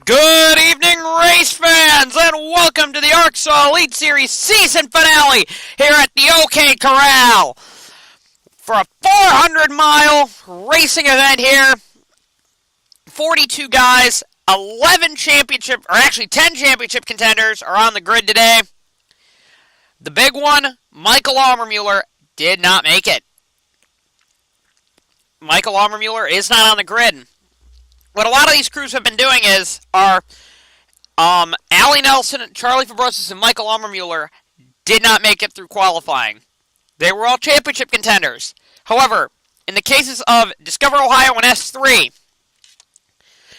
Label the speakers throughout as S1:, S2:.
S1: Good evening, race fans, and welcome to the ARCSOA Elite Series season finale here at the OK Corral for a 400-mile racing event here. 42 guys, 10 championship contenders are on the grid today. The big one, Michael Almermuller, did not make it. Michael Almermuller is not on the grid. What a lot of these crews have been doing are Allie Nelson, Charlie Fabrosis, and Michael Almermuller did not make it through qualifying. They were all championship contenders. However, in the cases of Discover Ohio and S3,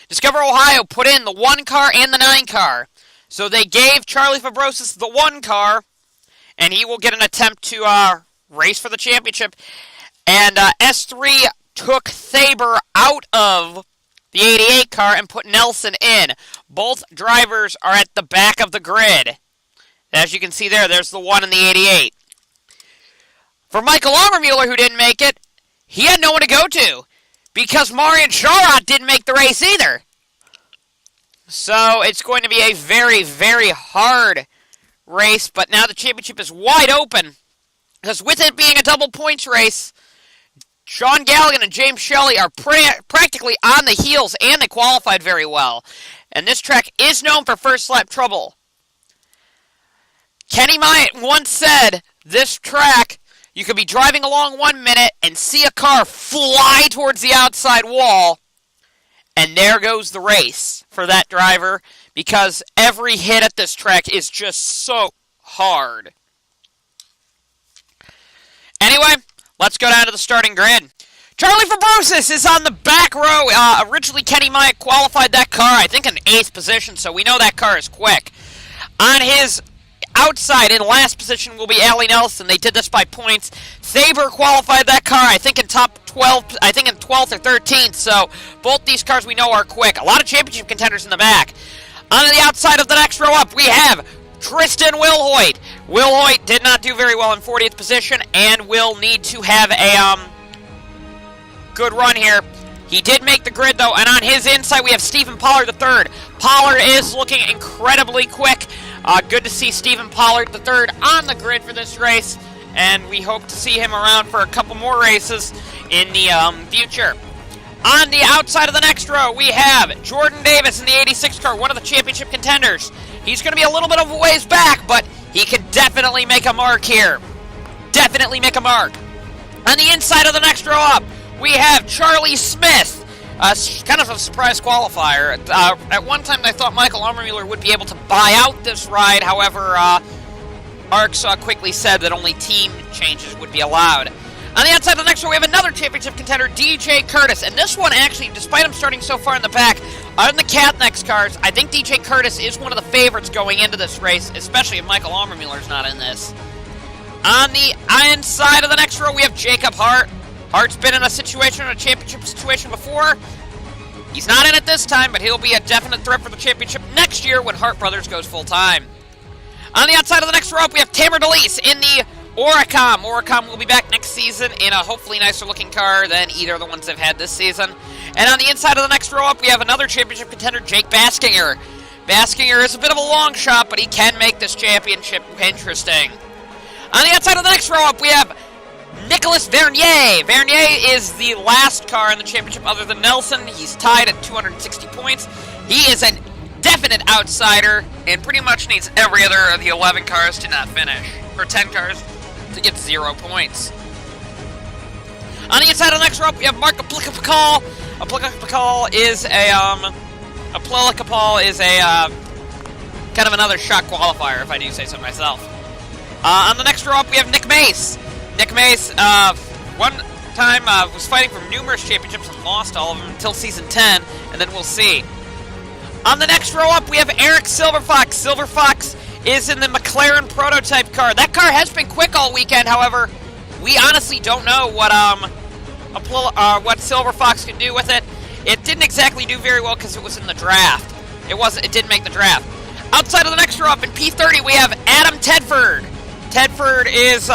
S1: Discover Ohio put in the 1 car and the 9 car. So they gave Charlie Fabrosis the 1 car, and he will get an attempt to race for the championship. And S3 took Thaber out of the 88 car and put Nelson in. Both drivers are at the back of the grid. As you can see there's the 1 in the 88. For Michael Almermuller, who didn't make it, he had no one to go to, because Marian Sharot didn't make the race either. So it's going to be a very, very hard race, but now the championship is wide open, because with it being a double points race, Sean Galligan and James Shelley are practically on the heels, and they qualified very well. And this track is known for first lap trouble. Kenny Myatt once said, this track, you could be driving along 1 minute and see a car fly towards the outside wall, and there goes the race for that driver, because every hit at this track is just so hard. Anyway, let's go down to the starting grid. Charlie Fabrosis is on the back row. Originally, Kenny Myatt qualified that car, I think, in 8th position, so we know that car is quick. On his outside, in last position, will be Allie Nelson. They did this by points. Thaber qualified that car, I think, in top 12, I think in 12th or 13th, so both these cars we know are quick. A lot of championship contenders in the back. On the outside of the next row up, we have Tristan Wilhoit. Wilhoit did not do very well in 40th position and will need to have a good run here. He did make the grid, though, and on his inside we have Stephen Pollard III. Pollard is looking incredibly quick. Good to see Stephen Pollard III on the grid for this race, and we hope to see him around for a couple more races in the future. On the outside of the next row, we have Jordan Davis in the 86 car, one of the championship contenders. He's going to be a little bit of a ways back, but he can definitely make a mark here. Definitely make a mark. On the inside of the next row up, we have Charlie Smith, kind of a surprise qualifier. At one time, I thought Michael Almermuller would be able to buy out this ride. However, ARCSOA quickly said that only team changes would be allowed. On the outside of the next row, we have another championship contender, DJ Curtis. And this one, actually, despite him starting so far in the back, on the Catnex cars, I think DJ Curtis is one of the favorites going into this race, especially if Michael Almermuller's not in this. On the inside of the next row, we have Jacob Hart. Hart's been in a championship situation before. He's not in it this time, but he'll be a definite threat for the championship next year when Hart Brothers goes full-time. On the outside of the next row up, we have Tamer DeLeese in the Oricom. Oricom will be back next season in a hopefully nicer-looking car than either of the ones they've had this season. And on the inside of the next row up, we have another championship contender, Jake Baskinger. Baskinger is a bit of a long shot, but he can make this championship interesting. On the outside of the next row up, we have Nicholas Vernier. Vernier is the last car in the championship other than Nelson. He's tied at 260 points. He is a definite outsider and pretty much needs every other of the 11 cars to not finish, or 10 cars to get 0 points. On the inside of the next row, we have Mark Aplicapal. Aplicapal is a kind of another shot qualifier, if I do say so myself. On the next row up, we have Nick Mace. Nick Mace, one time was fighting for numerous championships and lost all of them until season 10, and then we'll see. On the next row up, we have Eric Silverfox. Silverfox is in the McLaren prototype car. That car has been quick all weekend, however, we honestly don't know what Silverfox can do with it. It didn't exactly do very well because it was in the draft. It didn't make the draft. Outside of the next row up in P30, we have Adam Tedford. Tedford is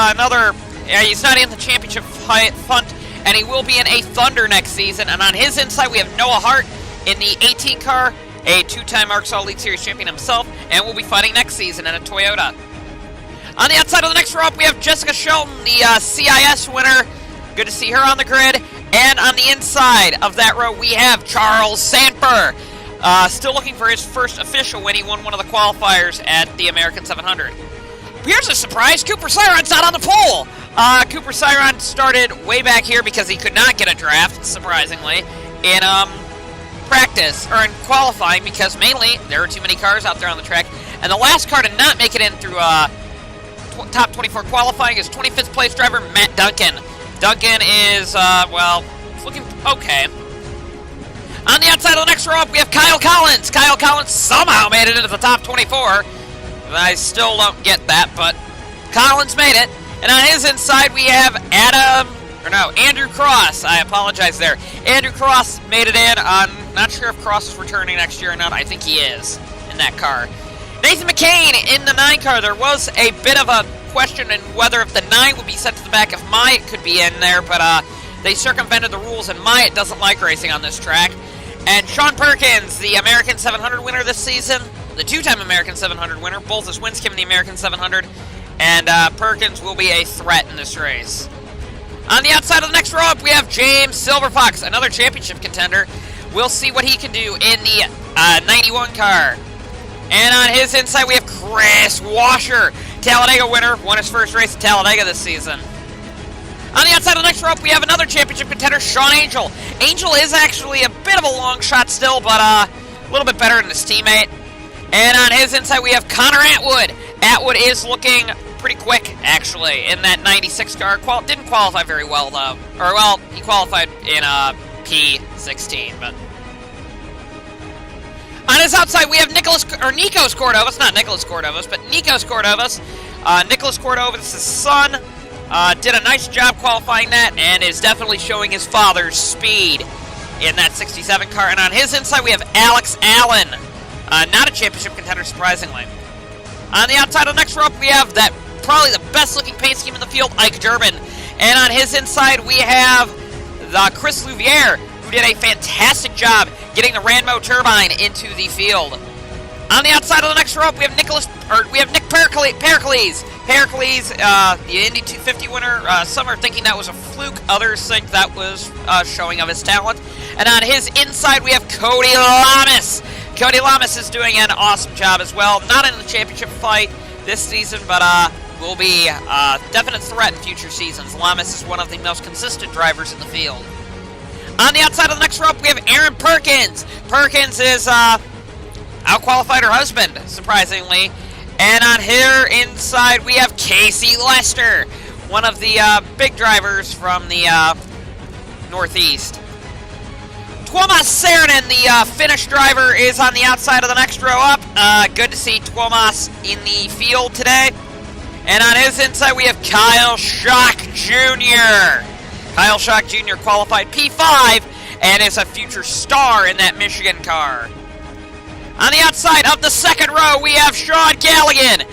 S1: he's not in the championship hunt, and he will be in a Thunder next season. And on his inside, we have Noah Hart in the 18 car. a two-time ARCSOA Elite Series champion himself, and will be fighting next season in a Toyota. On the outside of the next row up, we have Jessica Shelton, the CIS winner. Good to see her on the grid. And on the inside of that row, we have Charles Sandper. Still looking for his first official win. He won one of the qualifiers at the American 700. Here's a surprise. Cooper Siron's not on the pole. Cooper Siron started way back here because he could not get a draft, surprisingly, in practice, or in qualifying, because mainly there are too many cars out there on the track. And the last car to not make it in through top 24 qualifying is 25th place driver Matt Duncan. Duncan is, well, looking okay. On the outside of the next row up, we have Kyle Collins. Kyle Collins somehow made it into the top 24. I still don't get that, but Collins made it. And on his inside, we have Andrew Cross. I apologize there. Andrew Cross made it in. I'm not sure if Cross is returning next year or not. I think he is in that car. Nathan McCain in the 9 car. There was a bit of a question in whether if the 9 would be sent to the back, if Myatt could be in there, but they circumvented the rules, and Myatt doesn't like racing on this track. And Sean Perkins, the American 700 winner this season, the two-time American 700 winner. Both his wins came in the American 700, and Perkins will be a threat in this race. On the outside of the next row up, we have James Silverfox, another championship contender. We'll see what he can do in the 91 car. And on his inside, we have Chris Washer, Talladega winner, won his first race at Talladega this season. On the outside of the next row up, we have another championship contender, Sean Angel. Angel is actually a bit of a long shot still, but a little bit better than his teammate. And on his inside, we have Connor Atwood. Atwood is looking pretty quick, actually, in that 96 car. Didn't qualify very well, though. Or, well, he qualified in P16, but... On his outside, we have Nikos Cordovas. Not Nicholas Cordovas, but Nikos Cordovas. Nicholas Cordovas' son did a nice job qualifying that and is definitely showing his father's speed in that 67 car. And on his inside, we have Alex Allen. Not a championship contender, surprisingly. On the outside of the next row up, we have that probably the best-looking paint scheme in the field, Ike Durbin. And on his inside, we have Chris Louviere, who did a fantastic job getting the Ranmo turbine into the field. On the outside of the next row up, we have Nick Pericles. Pericles, the Indy 250 winner. Some are thinking that was a fluke. Others think that was showing of his talent. And on his inside, we have Cody Lamas. Cody Lamas is doing an awesome job as well. Not in the championship fight this season, but will be a definite threat in future seasons. Lamas is one of the most consistent drivers in the field. On the outside of the next row up, we have Aaron Perkins. Perkins is out-qualified her husband, surprisingly. And on her inside, we have Casey Lester, one of the big drivers from the Northeast. Tuomas Saarinen, the Finnish driver, is on the outside of the next row up. Good to see Tuomas in the field today. And on his inside, we have Kyle Schock Jr. Kyle Schock Jr. qualified P5 and is a future star in that Michigan car. On the outside of the second row, we have Sean Galligan.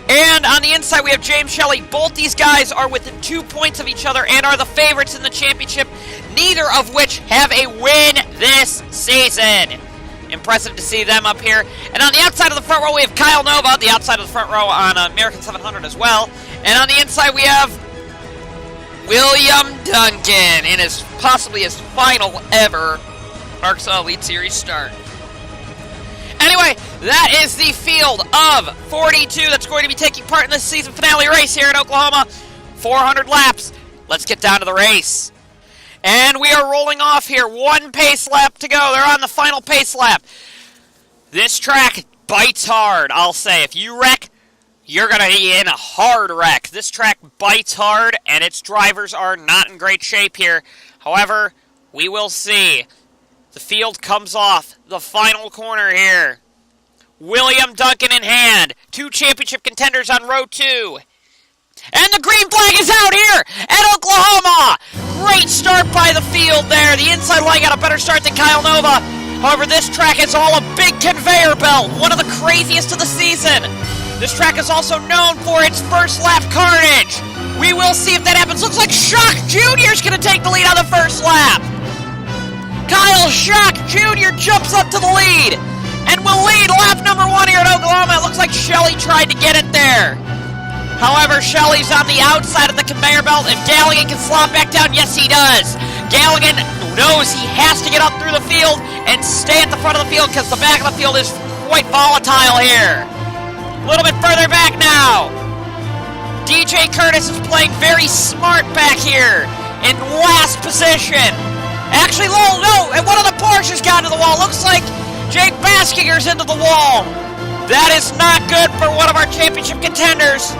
S1: And on the inside, we have James Shelley. Both these guys are within 2 points of each other and are the favorites in the championship, neither of which have a win this season. Impressive to see them up here. And on the outside of the front row, we have Kyle Nova, the outside of the front row on American 700 as well. And on the inside, we have William Duncan in possibly his final ever ARCSOA Elite Series start. Anyway, that is the field of 42 that's going to be taking part in this season finale race here in Oklahoma. 400 laps. Let's get down to the race. And we are rolling off here. One pace lap to go. They're on the final pace lap. This track bites hard, I'll say. If you wreck, you're going to be in a hard wreck. This track bites hard, and its drivers are not in great shape here. However, we will see. The field comes off the final corner here. William Duncan in hand. 2 championship contenders on row 2. And the green flag is out here at Oklahoma. Great start by the field there. The inside line got a better start than Kyle Nova. However, this track is all a big conveyor belt. One of the craziest of the season. This track is also known for its first lap carnage. We will see if that happens. Looks like Schock Jr. is going to take the lead on the first lap. Kyle Schock Jr. jumps up to the lead. and will lead lap number 1 here at Oklahoma. It looks like Shelley tried to get it there. However, Shelley's on the outside of the conveyor belt. If Galligan can slot back down, yes he does. Galligan knows he has to get up through the field and stay at the front of the field because the back of the field is quite volatile here. A little bit further back now. DJ Curtis is playing very smart back here in last position. Actually, no, and one of the Porsches got into the wall. Looks like Jake Baskinger's into the wall. That is not good for one of our championship contenders.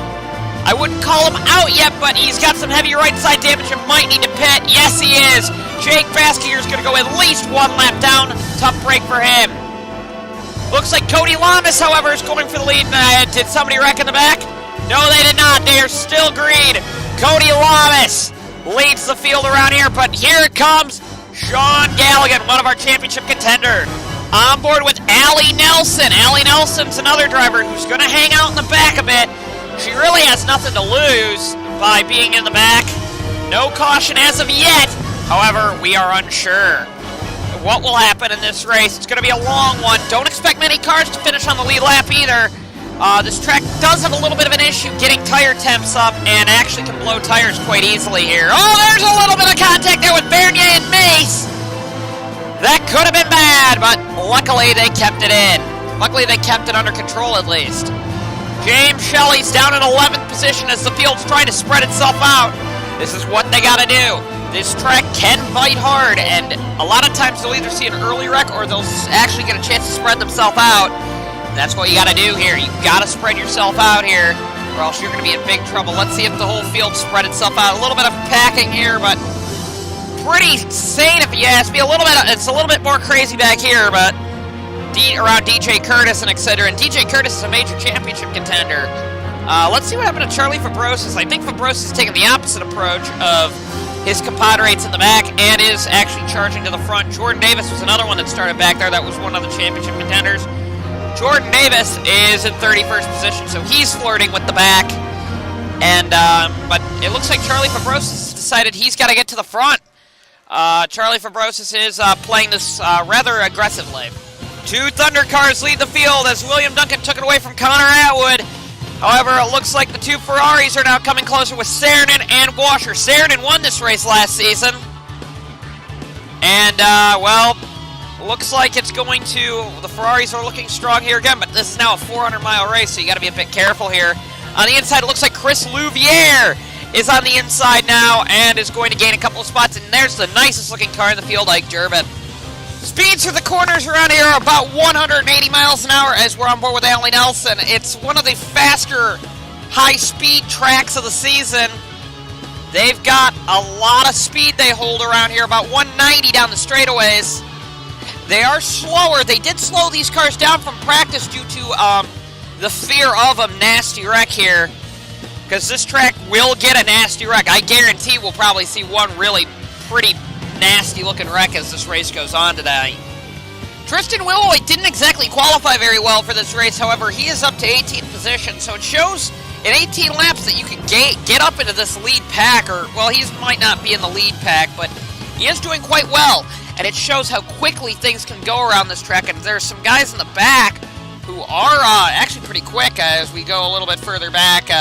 S1: I wouldn't call him out yet, but he's got some heavy right side damage and might need to pit. Yes, he is. Jake Baskinger's going to go at least 1 lap down. Tough break for him. Looks like Cody Lamas, however, is going for the lead. Did somebody wreck in the back? No, they did not. They are still green. Cody Lamas leads the field around here, but here it comes. Sean Galligan, one of our championship contenders. On board with Allie Nelson. Allie Nelson's another driver who's going to hang out in the back a bit. She really has nothing to lose by being in the back. No caution as of yet. However, we are unsure what will happen in this race. It's going to be a long one. Don't expect many cars to finish on the lead lap either. This track does have a little bit of an issue getting tire temps up and actually can blow tires quite easily here. Oh, there's a little bit of contact there with Bernier and Mace. That could have been bad, but luckily they kept it in. Luckily they kept it under control at least. James Shelley's down in 11th position as the field's trying to spread itself out. This is what they gotta do. This track can bite hard, and a lot of times they'll either see an early wreck or they'll actually get a chance to spread themselves out. That's what you gotta do here. You gotta spread yourself out here, or else you're gonna be in big trouble. Let's see if the whole field spread itself out. A little bit of packing here, but pretty sane if you ask me. It's a little bit more crazy back here, but around DJ Curtis and etc. And DJ Curtis is a major championship contender. Let's see what happened to Charlie Fabrosis. I think Fabrosis is taking the opposite approach of his compadres in the back and is actually charging to the front. Jordan Davis was another one that started back there. That was one of the championship contenders. Jordan Davis is in 31st position, so he's flirting with the back. And but it looks like Charlie Fabrosis decided he's got to get to the front. Charlie Fabrosis is playing this rather aggressively. 2 Thunder cars lead the field as William Duncan took it away from Connor Atwood. However, it looks like the 2 Ferraris are now coming closer with Saarinen and Washer. Saarinen won this race last season. And, well, looks like it's going to... The Ferraris are looking strong here again, but this is now a 400-mile race, so you got to be a bit careful here. On the inside, it looks like Chris Louviere is on the inside now and is going to gain a couple of spots. And there's the nicest-looking car in the field, Ike Durbin. Speeds through the corners around here are about 180 miles an hour as we're on board with Allie Nelson. It's one of the faster high-speed tracks of the season. They've got a lot of speed they hold around here, about 190 down the straightaways. They are slower. They did slow these cars down from practice due to the fear of a nasty wreck here, because this track will get a nasty wreck. I guarantee we'll probably see one really pretty nasty looking wreck as this race goes on today. Tristan Willoy didn't exactly qualify very well for this race, however, he is up to 18th position, so it shows in 18 laps that you can get up into this lead pack, or, well, he might not be in the lead pack, but he is doing quite well, and it shows how quickly things can go around this track, and there's some guys in the back who are actually pretty quick as we go a little bit further back.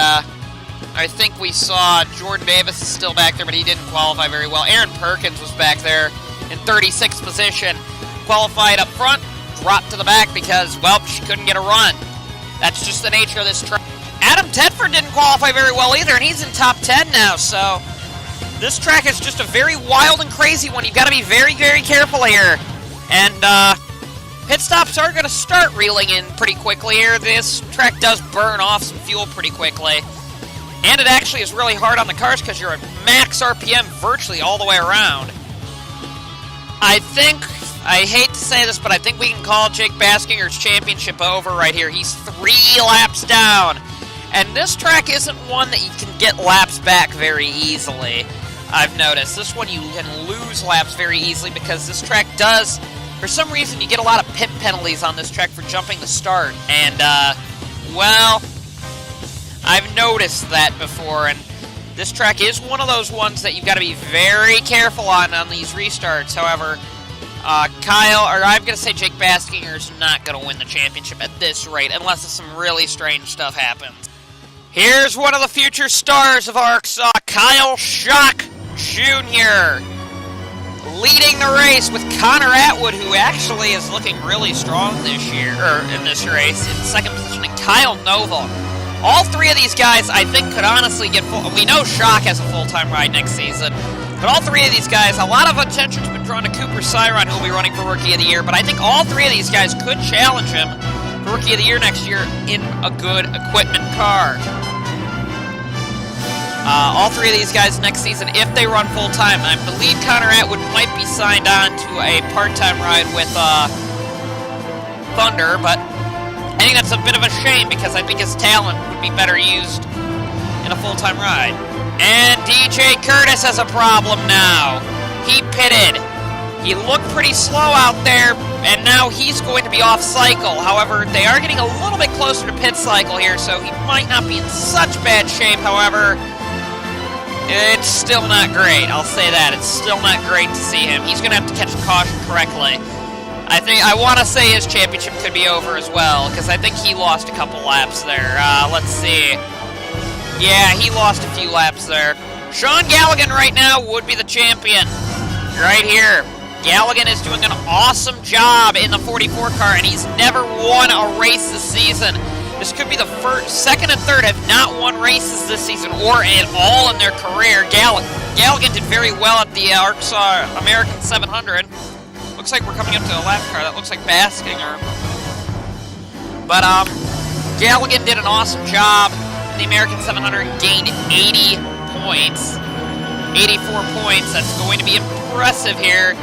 S1: I think we saw Jordan Davis is still back there, but he didn't qualify very well. Aaron Perkins was back there in 36th position. Qualified up front, dropped to the back because, well, she couldn't get a run. That's just the nature of this track. Adam Tedford didn't qualify very well either, and he's in top 10 now, so this track is just a very wild and crazy one. You've got to be very, very careful here. And pit stops are going to start reeling in pretty quickly here. This track does burn off some fuel pretty quickly. And it actually is really hard on the cars because you're at max RPM virtually all the way around. I hate to say this, but I think we can call Jake Baskinger's championship over right here. He's 3 laps down. And this track isn't one that you can get laps back very easily, I've noticed. This one you can lose laps very easily because this track does, for some reason, you get a lot of pit penalties on this track for jumping the start. And, well, I've noticed that before, and this track is one of those ones that you've got to be very careful on these restarts. However, I'm going to say Jake Baskinger's not going to win the championship at this rate, unless some really strange stuff happens. Here's one of the future stars of ARCSOA, Kyle Shock Jr., leading the race with Connor Atwood, who actually is looking really strong this year, or in this race, in second position, and Kyle Nova. All three of these guys, I think, could honestly get full. We know Shock has a full-time ride next season, but all three of these guys, a lot of attention's been drawn to Cooper Cyron, who will be running for Rookie of the Year, but I think all three of these guys could challenge him for Rookie of the Year next year in a good equipment car. All three of these guys next season, if they run full-time, I believe Connor Atwood might be signed on to a part-time ride with Thunder, but I think that's a bit of a shame because I think his talent would be better used in a full-time ride. And DJ Curtis has a problem now. He pitted. He looked pretty slow out there, and now he's going to be off-cycle. However, they are getting a little bit closer to pit cycle here, so he might not be in such bad shape. However, it's still not great. I'll say that. It's still not great to see him. He's going to have to catch a caution correctly. I want to say his championship could be over as well, because I think he lost a couple laps there. Let's see. Yeah, he lost a few laps there. Sean Galligan right now would be the champion. Right here. Galligan is doing an awesome job in the 44 car, and he's never won a race this season. This could be the first, second and third have not won races this season or at all in their career. Galligan did very well at the ARCSOA American 700. Looks like we're coming up to a lap car. That looks like Baskinger. But Galligan did an awesome job in the American 700 and gained 80 points. 84 points. That's going to be impressive here.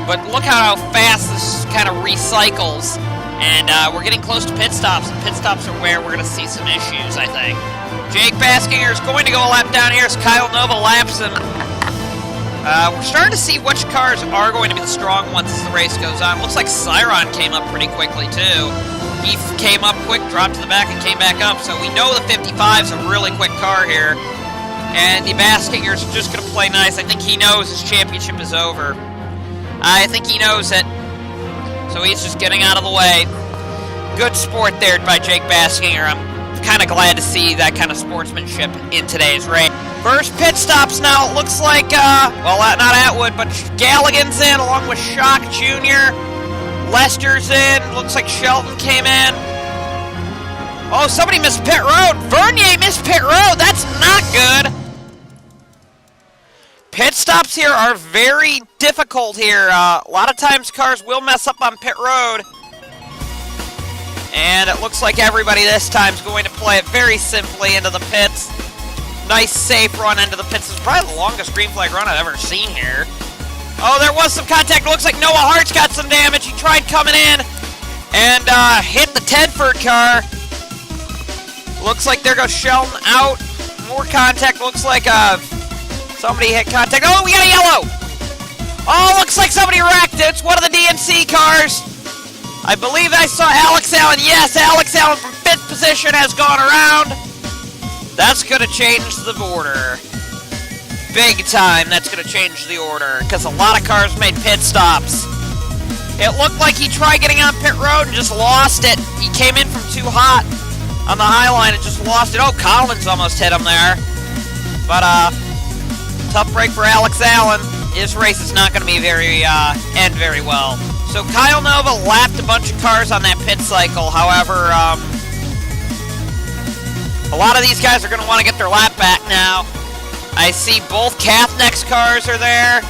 S1: But look how fast this kind of recycles. And we're getting close to pit stops, and pit stops are where we're going to see some issues, I think. Jake Baskinger is going to go a lap down here as Kyle Nova laps him. We're starting to see which cars are going to be the strong ones as the race goes on. Looks like Cyron came up pretty quickly, too. He came up quick, dropped to the back, and came back up. So we know the 55 is a really quick car here. And the Baskinger's just going to play nice. I think he knows his championship is over. I think he knows it. So he's just getting out of the way. Good sport there by Jake Baskinger. I'm kind of glad to see that kind of sportsmanship in today's race. First pit stops now. It looks like, well, not Atwood, but Galligan's in along with Shock Jr. Lester's in. Looks like Shelton came in. Oh, somebody missed pit road. Vernier missed pit road. That's not good. Pit stops here are very difficult here. A lot of times cars will mess up on pit road. And it looks like everybody this time is going to play it very simply into the pits. Nice, safe run into the pits. This is probably the longest green flag run I've ever seen here. Oh, there was some contact. Looks like Noah Hart's got some damage. He tried coming in and hit the Tedford car. Looks like there goes Shelton out. More contact. Looks like somebody hit contact. Oh, we got a yellow. Oh, looks like somebody wrecked it. It's one of the DNC cars. I believe I saw Alex Allen. Yes, Alex Allen from 5th position has gone around. That's going to change the order. Big time, that's going to change the order, because a lot of cars made pit stops. It looked like he tried getting on pit road and just lost it. He came in from too hot on the high line and just lost it. Oh, Collins almost hit him there. But, tough break for Alex Allen. His race is not going to be end very well. So Kyle Nova lapped a bunch of cars on that pit cycle. However, a lot of these guys are going to want to get their lap back now. I see both Kathneck's cars are there.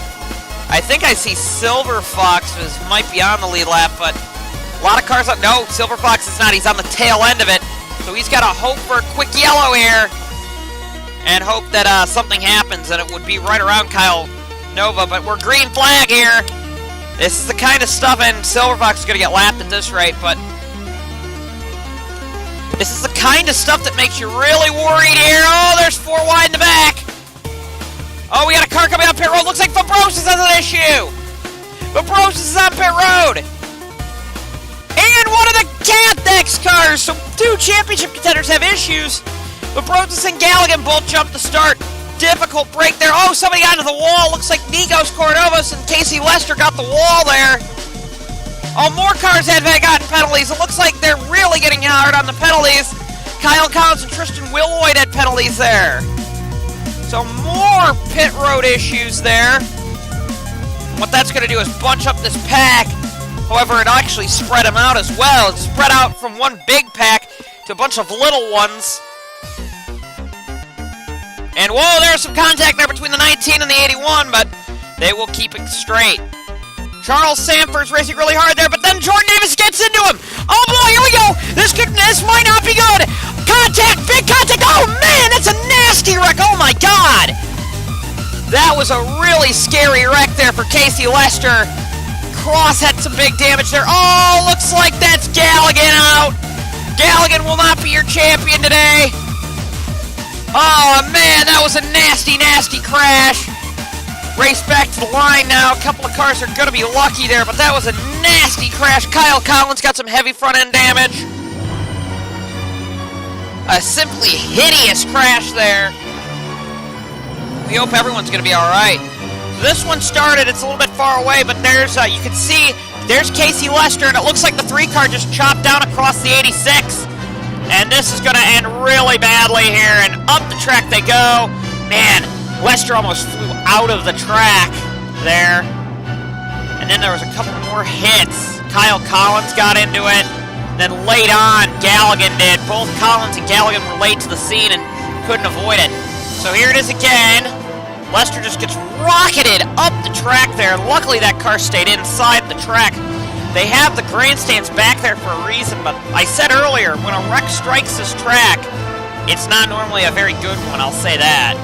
S1: I think I see Silver Fox might be on the lead lap, but a lot of cars up. No, Silver Fox is not. He's on the tail end of it. So he's got to hope for a quick yellow here and hope that something happens, and it would be right around Kyle Nova. But we're green flag here. This is the kind of stuff, and Silver Fox is going to get lapped at this rate, but this is the kind of stuff that makes you really worried here. Oh, there's 4 wide in the back. Oh, we got a car coming up pit road. Looks like Fabrosis has an issue. Fabrosis is on pit road. And one of the Kathneck's cars. So 2 championship contenders have issues. Fabrosis and Galligan both jumped the start. Difficult break there. Oh, somebody got into the wall. Looks like Nikos Cordovas and Casey Lester got the wall there. Oh, more cars have gotten penalties. It looks like they're really getting hard on the penalties. Kyle Collins and Tristan Willoyd had penalties there. So more pit road issues there. What that's going to do is bunch up this pack. However, it actually spread them out as well. It spread out from one big pack to a bunch of little ones. And whoa, there's some contact there between the 19 and the 81, but they will keep it straight. Charles Sanford's racing really hard there, but then Jordan Davis gets into him. Oh boy, here we go. This might not be good. Contact, big contact. Oh man, that's a nasty wreck. Oh my God. That was a really scary wreck there for Casey Lester. Cross had some big damage there. Oh, looks like that's Galligan out. Galligan will not be your champion today. Oh man, that was a nasty, nasty crash. Race back to the line now. A couple of cars are going to be lucky there, but that was a nasty crash. Kyle Collins got some heavy front-end damage. A simply hideous crash there. We hope everyone's going to be all right. This one started, it's a little bit far away, but there's, you can see, there's Casey Lester, and it looks like the 3-car just chopped down across the 86. And this is going to end really badly here, and up the track they go. Man, Lester almost flew out of the track there. And then there was a couple more hits. Kyle Collins got into it. Then late on, Galligan did. Both Collins and Galligan were late to the scene and couldn't avoid it. So here it is again. Lester just gets rocketed up the track there. Luckily that car stayed inside the track. They have the grandstands back there for a reason, but I said earlier, when a wreck strikes this track, it's not normally a very good one, I'll say that.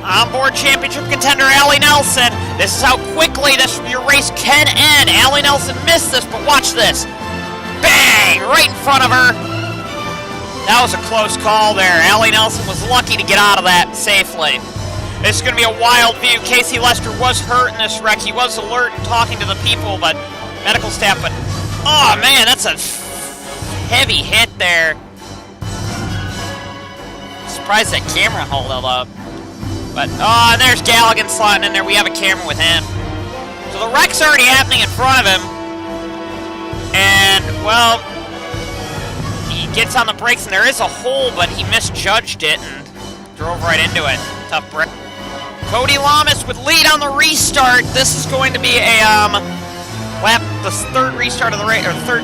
S1: Onboard championship contender Allie Nelson. This is how quickly your race can end. Allie Nelson missed this, but watch this. Bang! Right in front of her. That was a close call there. Allie Nelson was lucky to get out of that safely. This is going to be a wild view. Casey Lester was hurt in this wreck. He was alert and talking to the people, but medical staff, but oh man, that's a heavy hit there. Surprised that camera held up. But, oh, and there's Galligan slotting in there. We have a camera with him. So the wreck's already happening in front of him. And, well, he gets on the brakes, and there is a hole, but he misjudged it and drove right into it. Tough break. Cody Lamas with lead on the restart. This is going to be a the third restart of the race, or third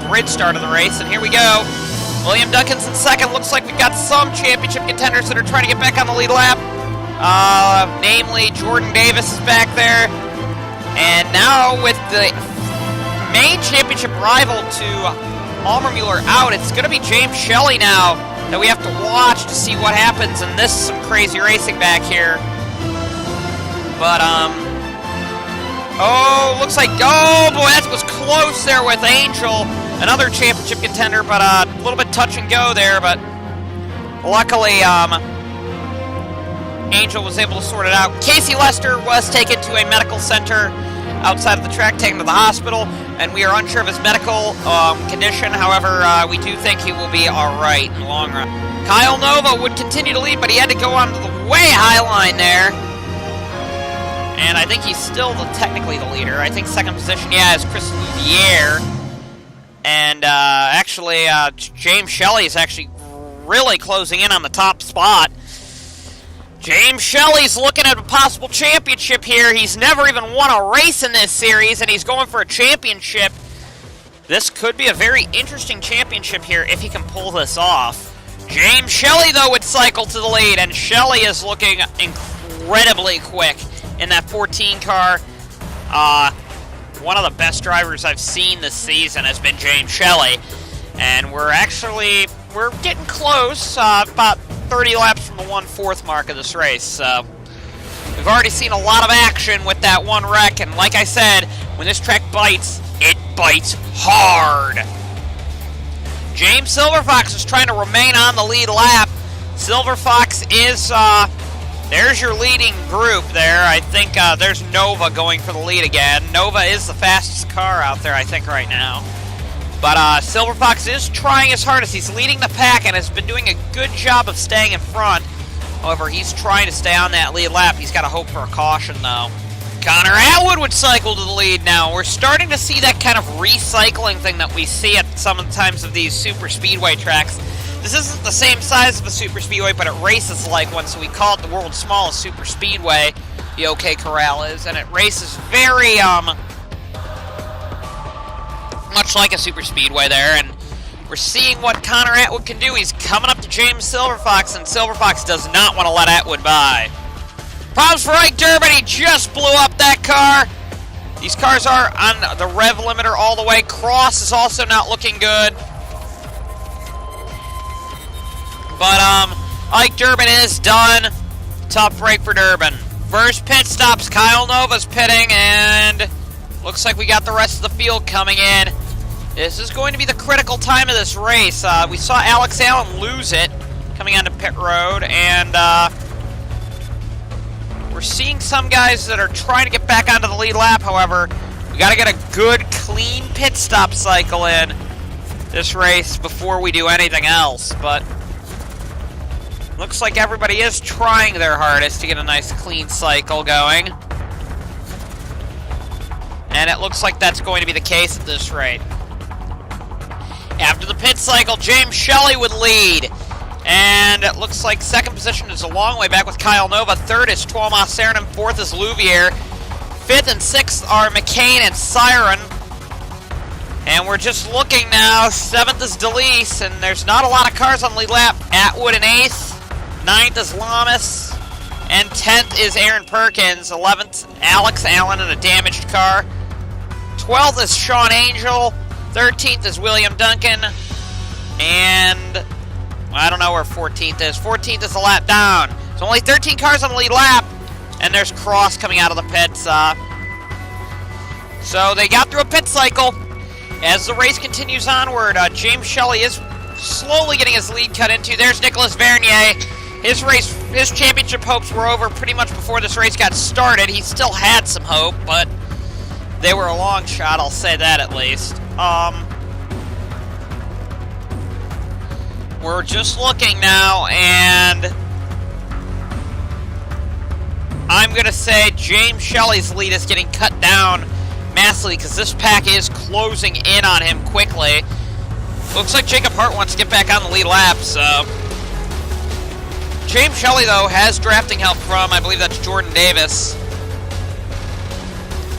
S1: grid start of the race, and here we go. William Duncan's in second. Looks like we've got some championship contenders that are trying to get back on the lead lap. Namely, Jordan Davis is back there. And now with the main championship rival to Almermuller out, it's going to be James Shelley now that we have to watch to see what happens. And this is some crazy racing back here. But, oh, looks like, oh boy, that was close there with Angel. Another championship contender, but a little bit touch and go there, but luckily Angel was able to sort it out. Casey Lester was taken to a medical center outside of the track, taken to the hospital, and we are unsure of his medical condition. However, we do think he will be all right in the long run. Kyle Nova would continue to lead, but he had to go on to the way high line there. And I think he's still technically the leader. I think second position, yeah, is Chris Louviere. And actually, James Shelley is actually really closing in on the top spot. James Shelley's looking at a possible championship here. He's never even won a race in this series, and he's going for a championship. This could be a very interesting championship here if he can pull this off. James Shelley, though, would cycle to the lead, and Shelley is looking incredibly quick in that 14 car. One of the best drivers I've seen this season has been James Shelley, and we're getting close, about 30 laps from the 1/4 mark of this race. We've already seen a lot of action with that one wreck, and like I said, when this track bites, it bites hard. James Silverfox is trying to remain on the lead lap. Silverfox is, there's your leading group there. I think there's Nova going for the lead again. Nova is the fastest car out there, I think, right now. But Silverfox is trying his hardest. He's leading the pack and has been doing a good job of staying in front. However, he's trying to stay on that lead lap. He's got to hope for a caution, though. Connor Atwood would cycle to the lead now. We're starting to see that kind of recycling thing that we see at sometimes of these super speedway tracks. This isn't the same size of a super speedway, but it races like one, so we call it the world's smallest super speedway, the OK Corral is, and it races very, much like a super speedway there, and we're seeing what Connor Atwood can do. He's coming up to James Silverfox, and Silverfox does not want to let Atwood by. Problems for Ike Durbin, he just blew up that car. These cars are on the rev limiter all the way. Cross is also not looking good. But, Ike Durbin is done. Tough break for Durbin. First pit stops, Kyle Nova's pitting, and looks like we got the rest of the field coming in. This is going to be the critical time of this race. We saw Alex Allen lose it coming onto pit road, and we're seeing some guys that are trying to get back onto the lead lap. However, we got to get a good, clean pit stop cycle in this race before we do anything else. But looks like everybody is trying their hardest to get a nice, clean cycle going. And it looks like that's going to be the case at this rate. After the pit cycle, James Shelley would lead. And it looks like second position is a long way back with Kyle Nova. Third is Tuomas Saarinen. Fourth is Louvier. Fifth and sixth are McCain and Siren. And we're just looking now. Seventh is DeLeese, and there's not a lot of cars on the lead lap. Atwood in eighth. Ninth is Lamas. And 10th is Aaron Perkins. 11th, Alex Allen in a damaged car. 12th is Sean Angel. 13th is William Duncan. And I don't know where 14th is. 14th is a lap down. So only 13 cars on the lead lap. And there's Cross coming out of the pits. So they got through a pit cycle. As the race continues onward, James Shelley is slowly getting his lead cut into. There's Nicolas Vernier. His championship hopes were over pretty much before this race got started. He still had some hope, but they were a long shot, I'll say that at least. We're just looking now, and I'm going to say James Shelley's lead is getting cut down massively because this pack is closing in on him quickly. Looks like Jacob Hart wants to get back on the lead lap, so James Shelley, though, has drafting help from, I believe that's Jordan Davis.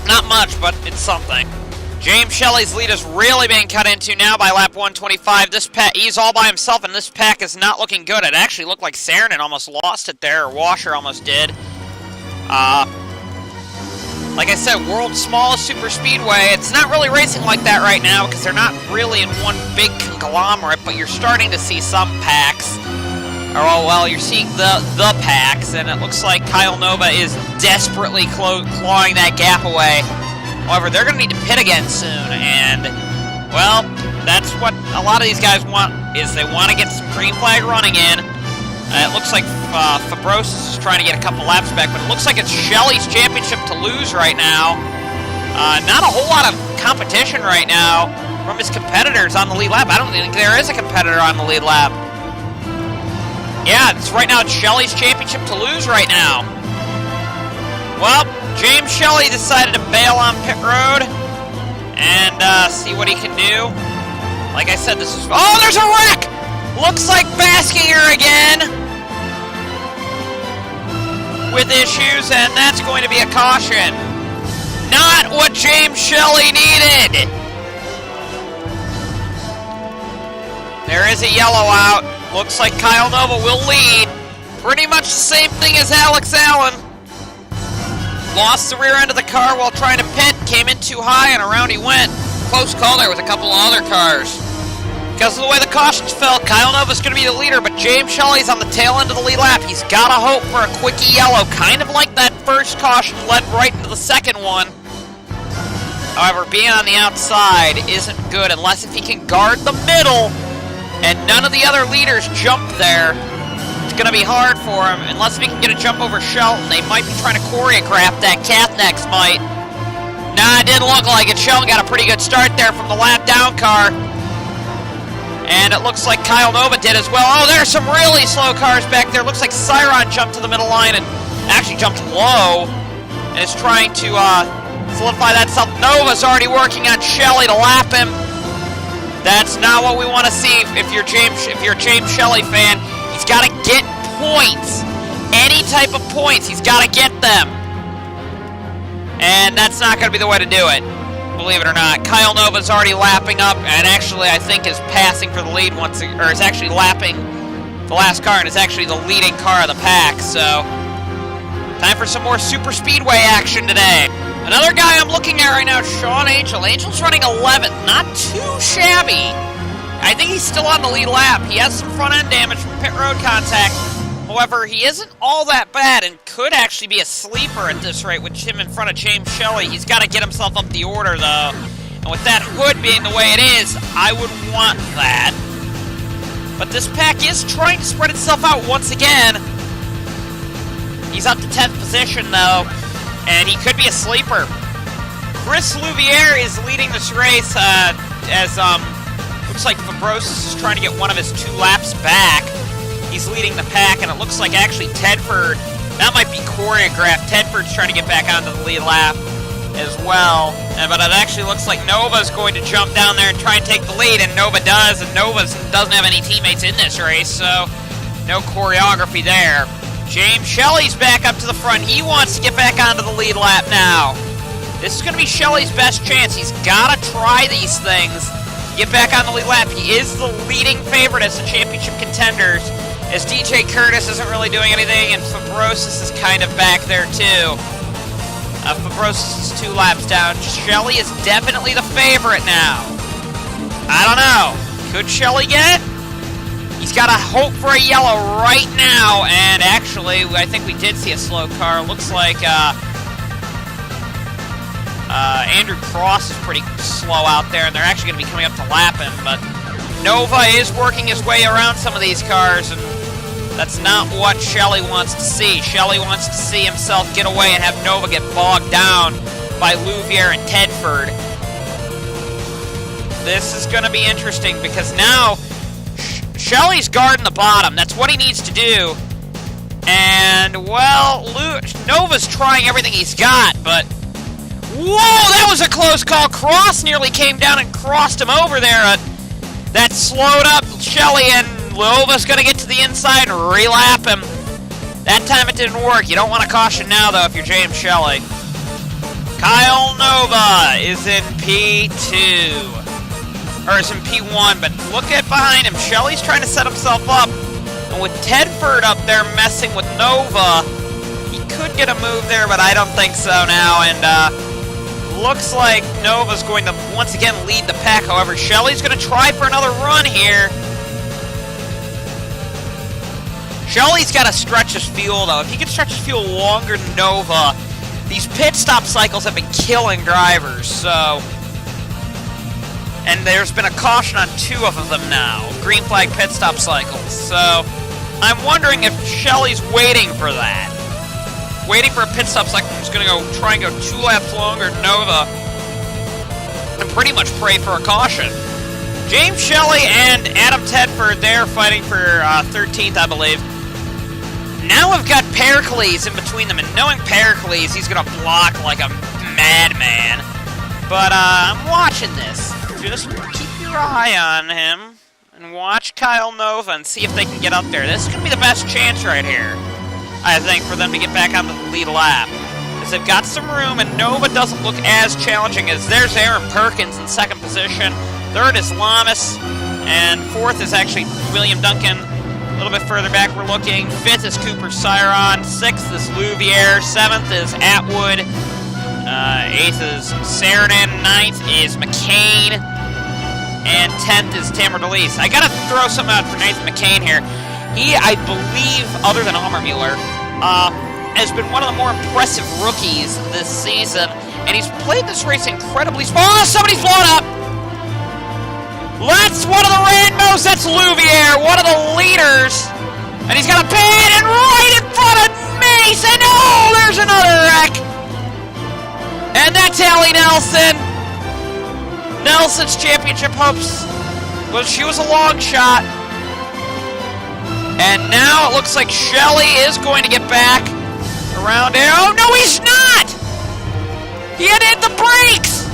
S1: Not much, but it's something. James Shelley's lead is really being cut into now by lap 125. This pack, he's all by himself, and this pack is not looking good. It actually looked like Saarinen almost lost it there, or Washer almost did. Like I said, world's smallest super speedway. It's not really racing like that right now because they're not really in one big conglomerate, but you're starting to see some packs. Or, well, you're seeing the packs, and it looks like Kyle Nova is desperately clawing that gap away. However, they're going to need to pit again soon, and, well, that's what a lot of these guys want, is they want to get some green flag running in. It looks like Fabrosis is trying to get a couple laps back, but it looks like it's Shelley's championship to lose right now. Not a whole lot of competition right now from his competitors on the lead lap. I don't think there is a competitor on the lead lap. Yeah, right now it's Shelley's championship to lose right now. Well, James Shelley decided to bail on pit road and see what he can do. Like I said, this is... Oh, there's a wreck! Looks like Baskinger again with issues, and that's going to be a caution. Not what James Shelley needed. There is a yellow out. Looks like Kyle Nova will lead. Pretty much the same thing as Alex Allen. Lost the rear end of the car while trying to pit. Came in too high and around he went. Close call there with a couple of other cars. Because of the way the cautions fell, Kyle Nova's going to be the leader, but James Shelley's on the tail end of the lead lap. He's got to hope for a quickie yellow, kind of like that first caution led right into the second one. However, being on the outside isn't good unless if he can guard the middle and none of the other leaders jump there. It's going to be hard for him. Unless if he can get a jump over Shelton, they might be trying to choreograph that Kathnex might. Nah, it didn't look like it. Shelton got a pretty good start there from the lap down car. And it looks like Kyle Nova did as well. Oh, there's some really slow cars back there. Looks like Siron jumped to the middle line and actually jumped low and is trying to solidify that self. Nova's already working on Shelley to lap him. That's not what we want to see. If you're a James Shelley fan, he's got to get points. Any type of points, he's got to get them. And that's not going to be the way to do it, believe it or not. Kyle Nova's already lapping up, and actually I think is passing for the lead once, or is actually lapping the last car, and is actually the leading car of the pack. So, time for some more super speedway action today. Another guy I'm looking at right now, Sean Angel. Angel's running 11th, not too shabby. I think he's still on the lead lap. He has some front end damage from pit road contact. However, he isn't all that bad and could actually be a sleeper at this rate with him in front of James Shelley. He's got to get himself up the order, though. And with that hood being the way it is, I would want that. But this pack is trying to spread itself out once again. He's up to 10th position, though, and he could be a sleeper. Chris Louviere is leading this race as looks like Fabrosis is trying to get one of his 2 laps back. He's leading the pack, and it looks like actually Tedford, that might be choreographed. Tedford's trying to get back onto the lead lap as well. But it actually looks like Nova's going to jump down there and try and take the lead, and Nova does, and Nova doesn't have any teammates in this race, so no choreography there. James Shelley's back up to the front. He wants to get back onto the lead lap now. This is going to be Shelley's best chance. He's got to try these things. Get back on the lead lap. He is the leading favorite as the championship contenders, as DJ Curtis isn't really doing anything, and Fabrosis is kind of back there too. Fabrosis is 2 laps down. Shelley is definitely the favorite now. I don't know. Could Shelley get it? He's got to hope for a yellow right now, and actually, I think we did see a slow car. Looks like Andrew Cross is pretty slow out there, and they're actually going to be coming up to lap him, but Nova is working his way around some of these cars, and that's not what Shelley wants to see. Shelley wants to see himself get away and have Nova get bogged down by Louviere and Tedford. This is going to be interesting because now Shelley's guarding the bottom. That's what he needs to do. And, well, Nova's trying everything he's got, but whoa, that was a close call. Cross nearly came down and crossed him over there. That slowed up Shelley, and Nova's going to get to the inside and relap him. That time it didn't work. You don't want to caution now, though, if you're James Shelley. Kyle Nova is in P2. Or is in P1, but look at behind him. Shelley's trying to set himself up. And with Tedford up there messing with Nova, he could get a move there, but I don't think so now. And looks like Nova's going to once again lead the pack. However, Shelley's going to try for another run here. Shelley's got to stretch his fuel, though. If he can stretch his fuel longer than Nova, these pit stop cycles have been killing drivers, so... And there's been a caution on 2 of them now. Green flag pit stop cycles. So, I'm wondering if Shelley's waiting for that. Waiting for a pit stop cycle. He's going to try and go 2 laps longer than Nova. And pretty much pray for a caution. James Shelley and Adam Tedford, they're fighting for 13th, I believe. Now we've got Pericles in between them. And knowing Pericles, he's going to block like a madman. But I'm watching this. Just keep your eye on him and watch Kyle Nova and see if they can get up there. This is going to be the best chance right here, I think, for them to get back on the lead lap. Because they've got some room, and Nova doesn't look as challenging as there's Aaron Perkins in 2nd position. 3rd is Lamas, and 4th is actually William Duncan. A little bit further back we're looking. 5th is Cooper Cyron. 6th is Louviere. 7th is Atwood. 8th is Saranen. 9th is McCain. And 10th is Tamer DeLeese. I gotta throw something out for Nathan McCain here. He, I believe, other than Almermuller, has been one of the more impressive rookies this season. And he's played this race incredibly small. Oh, somebody's blown up! That's one of the Randos. That's Louviere, one of the leaders. And he's got a pin, and right in front of Mason. Oh, there's another wreck. And that's Allie Nelson. Nelson's championship hopes. Well, she was a long shot. And now it looks like Shelley is going to get back around there. Oh, no, he's not! He had hit the brakes!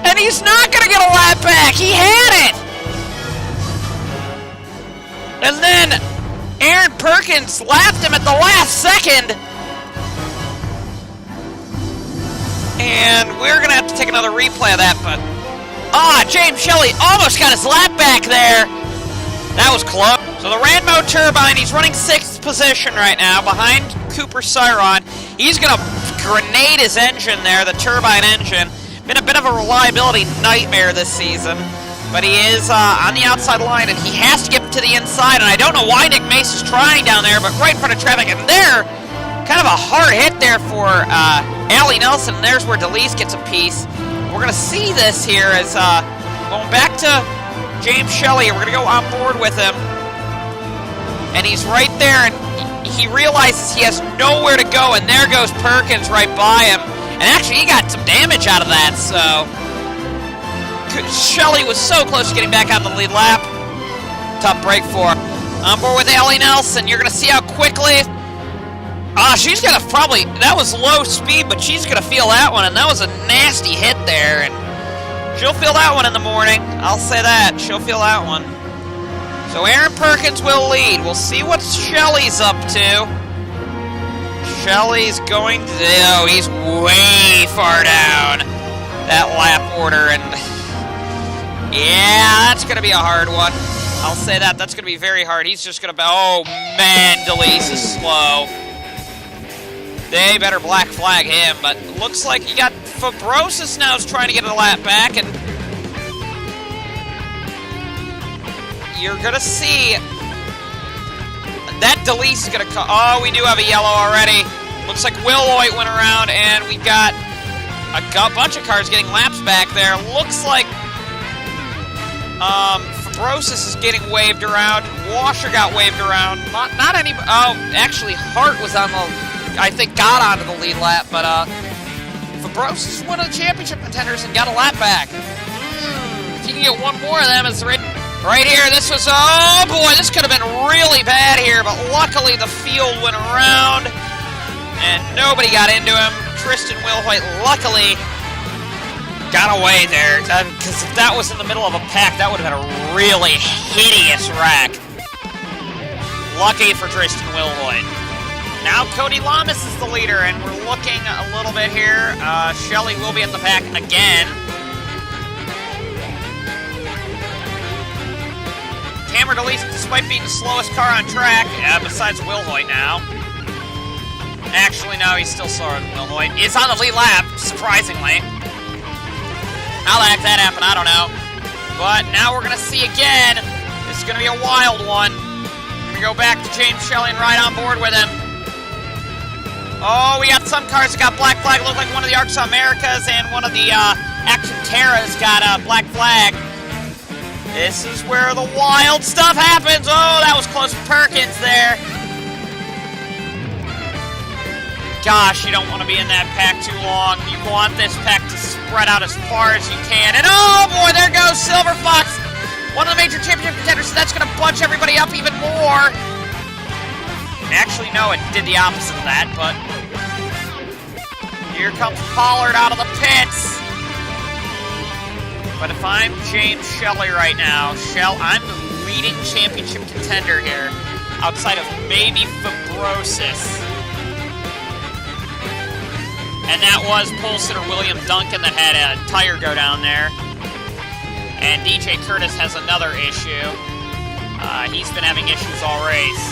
S1: And he's not going to get a lap back! He had it! And then Aaron Perkins lapped him at the last second. And we're going to have to take another replay of that, but... James Shelley almost got his lap back there. That was close. So the Ranmo Turbine, he's running 6th position right now behind Cooper Cyron. He's going to grenade his engine there, the turbine engine. Been a bit of a reliability nightmare this season. But he is on the outside line, and he has to get to the inside. And I don't know why Nick Mace is trying down there, but right in front of traffic. And there, kind of a hard hit there for Allie Nelson. And there's where DeLeese gets a piece. We're going to see this here as going back to James Shelley. We're going to go on board with him. And he's right there, and he realizes he has nowhere to go. And there goes Perkins right by him. And actually, he got some damage out of that, so... Shelley was so close to getting back on the lead lap. Tough break for her. On board with Allie Nelson. You're going to see how quickly... she's going to probably... That was low speed, but she's going to feel that one. And that was a nasty hit there. And she'll feel that one in the morning. I'll say that. She'll feel that one. So Aaron Perkins will lead. We'll see what Shelley's up to. Shelley's going to... Oh, he's way far down that lap order. And... Yeah, that's going to be a hard one. I'll say that. That's going to be very hard. He's just going to... Oh, man, DeLeese is slow. They better black flag him, but looks like you got Fabrosis now is trying to get a lap back, and you're going to see that DeLeese is going to come... Oh, we do have a yellow already. Looks like Wilhoit went around, and we got a bunch of cars getting laps back there. Looks like... Fabrosis is getting waved around. Washer got waved around. Not any... Oh, actually, Hart was on the... I think got onto the lead lap, but Fabrosis is one of the championship contenders and got a lap back. If you can get one more of them, it's right here. This was... Oh, boy, this could have been really bad here, but luckily the field went around, and nobody got into him. Tristan Wilhoit, luckily... got away there, because if that was in the middle of a pack, that would have been a really hideous wreck. Lucky for Tristan Wilhoit. Now Cody Lamas is the leader, and we're looking a little bit here. Shelley will be at the pack again. Cameron DeLeese, despite being the slowest car on track, besides Wilhoit now. Actually, no, he's still slower than Wilhoit. Is on the lead lap, surprisingly. How the heck that happened, I don't know. But now we're going to see again. This is going to be a wild one. We're going to go back to James Shelley and ride on board with him. Oh, we got some cars that got black flag. Looked like one of the ARCSOA Americas and one of the Action Terras got a black flag. This is where the wild stuff happens. Oh, that was close for Perkins there. Gosh, you don't want to be in that pack too long. You want this pack to spread out as far as you can. And oh boy, there goes Silver Fox, one of the major championship contenders. So that's going to bunch everybody up even more. Actually, no, it did the opposite of that, but here comes Pollard out of the pits. But if I'm James Shelley right now, I'm the leading championship contender here, outside of maybe Fabrosis. And that was Polson or William Duncan that had a tire go down there. And DJ Curtis has another issue. He's been having issues all race.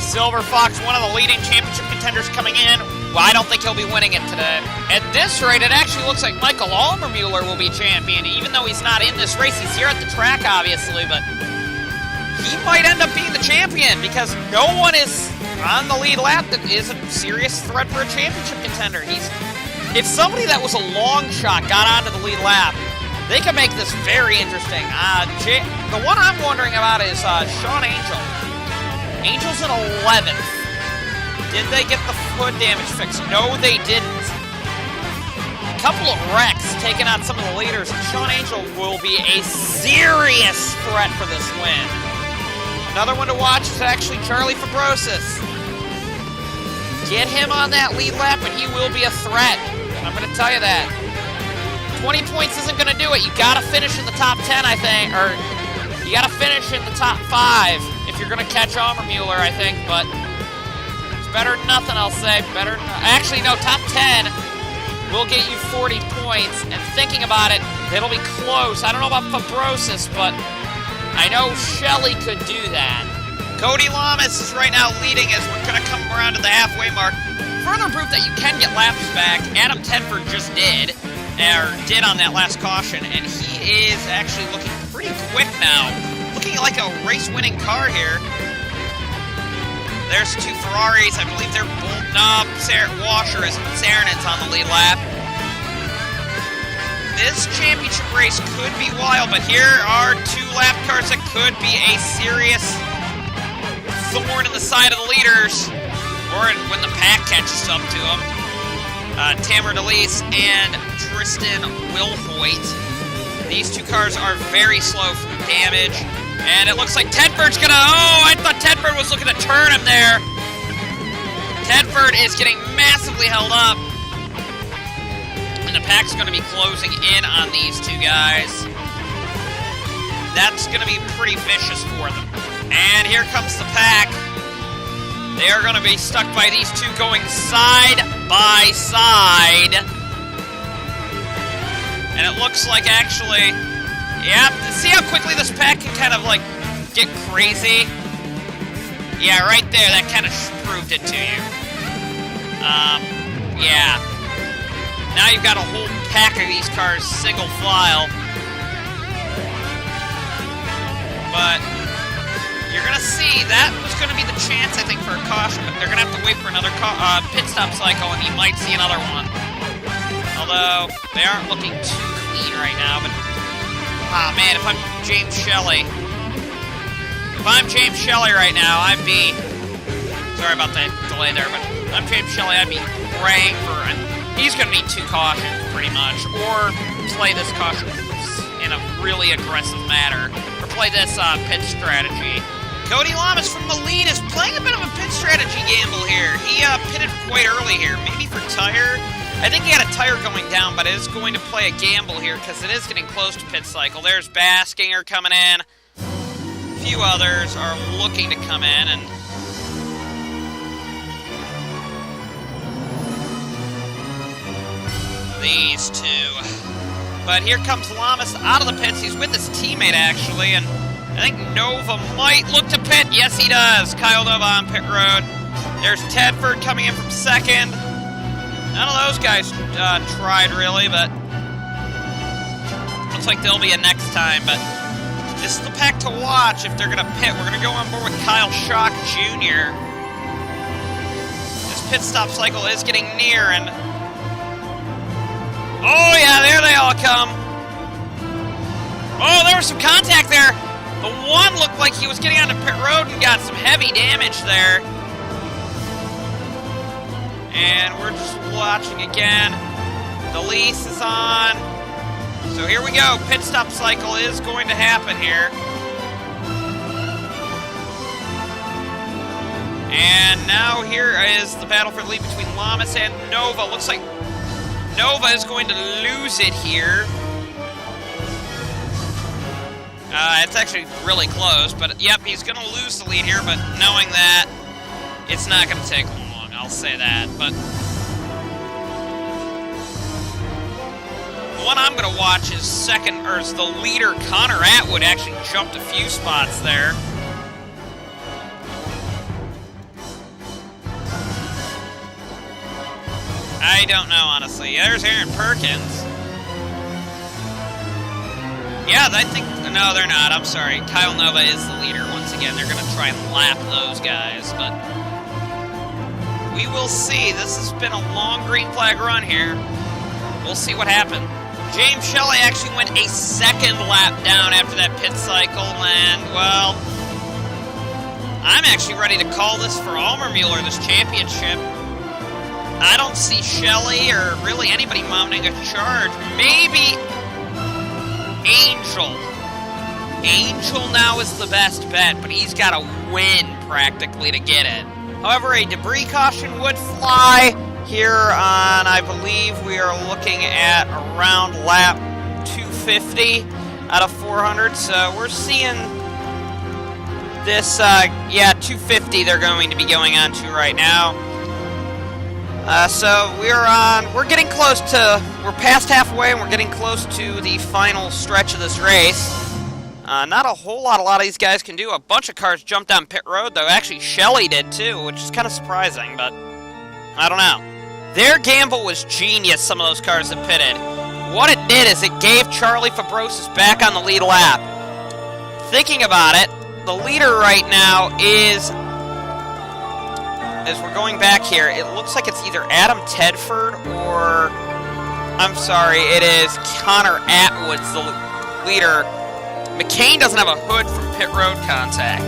S1: Silver Fox, one of the leading championship contenders coming in. Well, I don't think he'll be winning it today. At this rate, it actually looks like Michael Almermuller will be champion, even though he's not in this race. He's here at the track, obviously, but he might end up being the champion because no one is on the lead lap that is a serious threat for a championship contender. If somebody that was a long shot got onto the lead lap, they could make this very interesting. The one I'm wondering about is Sean Angel. Angel's in 11th. Did they get the hood damage fixed? No, they didn't. A couple of wrecks taking out some of the leaders, and Sean Angel will be a serious threat for this win. Another one to watch is actually Charlie Fabrosis. Get him on that lead lap, and he will be a threat. I'm going to tell you that. 20 points isn't going to do it. You got to finish in the top 10, I think. Or you got to finish in the top 5 if you're going to catch Mueller, I think. But it's better than nothing, I'll say. Better than... Actually, no, top 10 will get you 40 points. And thinking about it, it'll be close. I don't know about Fabrosis, but I know Shelley could do that. Cody Lamas is right now leading as we're going to come around to the halfway mark. Further proof that you can get laps back, Adam Tedford just did on that last caution, and he is actually looking pretty quick now. Looking like a race-winning car here. There's 2 Ferraris. I believe they're bolting up. Washer is Saarinen on the lead lap. This championship race could be wild, but here are 2 lap cars that could be a serious thorn in the side of the leaders, or when the pack catches up to them. Tamer DeLeese and Tristan Wilhoit. These 2 cars are very slow from damage, and it looks like Tedford's gonna... Oh, I thought Tedford was looking to turn him there. Tedford is getting massively held up, and the pack's gonna be closing in on these 2 guys. That's gonna be pretty vicious for them. And here comes the pack. They are going to be stuck by these 2 going side by side. And it looks like actually, yep, see how quickly this pack can kind of like get crazy? Yeah, right there, that kind of proved it to you. Yeah. Now you've got a whole pack of these cars single file. But you're going to see, that was going to be the chance, I think, for a caution, but they're going to have to wait for another pit stop cycle, and you might see another one. Although, they aren't looking too clean right now, but... Ah, man, if I'm James Shelley... If I'm James Shelley right now, I'd be... Sorry about the delay there, but if I'm James Shelley, I'd be praying for... He's going to need 2 cautions, pretty much, or play this caution in a really aggressive manner, or play this pit strategy. Cody Lamas from the lead is playing a bit of a pit strategy gamble here. He pitted quite early here, maybe for tire. I think he had a tire going down, but it is going to play a gamble here because it is getting close to pit cycle. There's Baskinger coming in. A few others are looking to come in, and these 2. But here comes Lamas out of the pits. He's with his teammate, actually, and I think Nova might look to pit. Yes, he does. Kyle Nova on pit road. There's Tedford coming in from second. None of those guys tried, really, but looks like there'll be a next time. But this is the pack to watch if they're going to pit. We're going to go on board with Kyle Schock Jr. This pit stop cycle is getting near, and... Oh, yeah, there they all come. Oh, there was some contact there. The one looked like he was getting onto pit road and got some heavy damage there. And we're just watching again. The lease is on. So here we go. Pit stop cycle is going to happen here. And now here is the battle for the lead between Lamas and Nova. Looks like Nova is going to lose it here. It's actually really close, but yep, he's going to lose the lead here, but knowing that, it's not going to take long, I'll say that. But the one I'm going to watch is is the leader, Connor Atwood, actually jumped a few spots there. I don't know, honestly. There's Aaron Perkins. Yeah, I think... No, they're not. I'm sorry. Kyle Nova is the leader. Once again, they're going to try and lap those guys, but we will see. This has been a long green flag run here. We'll see what happened. James Shelley actually went a second lap down after that pit cycle, and, well, I'm actually ready to call this for Mueller, this championship. I don't see Shelley or really anybody mounting a charge. Maybe Angel. Angel now is the best bet, but he's got to win practically to get it. However, a debris caution would fly. here on, I believe we are looking at around lap 250 out of 400, so we're seeing this, yeah, 250 they're going to be going on to right now. So we're getting close to, we're past halfway and we're getting close to the final stretch of this race. Not a whole lot a lot of these guys can do. A bunch of cars jumped down pit road, though. Actually, Shelley did, too, which is kind of surprising, but I don't know. Their gamble was genius, some of those cars that pitted. What it did is it gave Charlie Fabrosis back on the lead lap. Thinking about it, the leader right now is, as we're going back here, it looks like it's either Adam Tedford or, I'm sorry, it is Connor Atwood's the leader. McCain doesn't have a hood from pit road contact.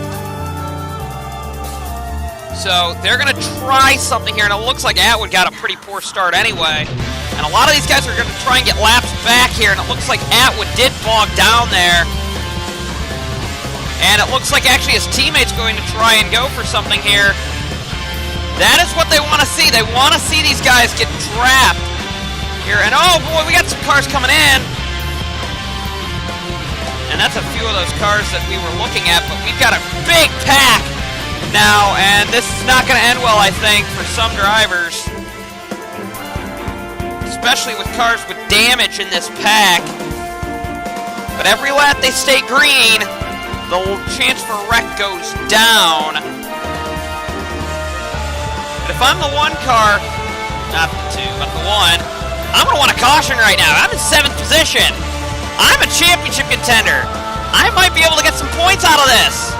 S1: So they're going to try something here, and it looks like Atwood got a pretty poor start anyway. And a lot of these guys are going to try and get laps back here, and it looks like Atwood did bog down there. And it looks like actually his teammate's going to try and go for something here. That is what they want to see. They want to see these guys get trapped here. And oh boy, we got some cars coming in. And that's a few of those cars that we were looking at, but we've got a big pack now, and this is not going to end well, I think, for some drivers. Especially with cars with damage in this pack. But every lap they stay green, the chance for a wreck goes down. But if I'm the one car, not the two, but the one, I'm going to want a caution right now. I'm in 7th position. I'm a championship contender. I might be able to get some points out of this.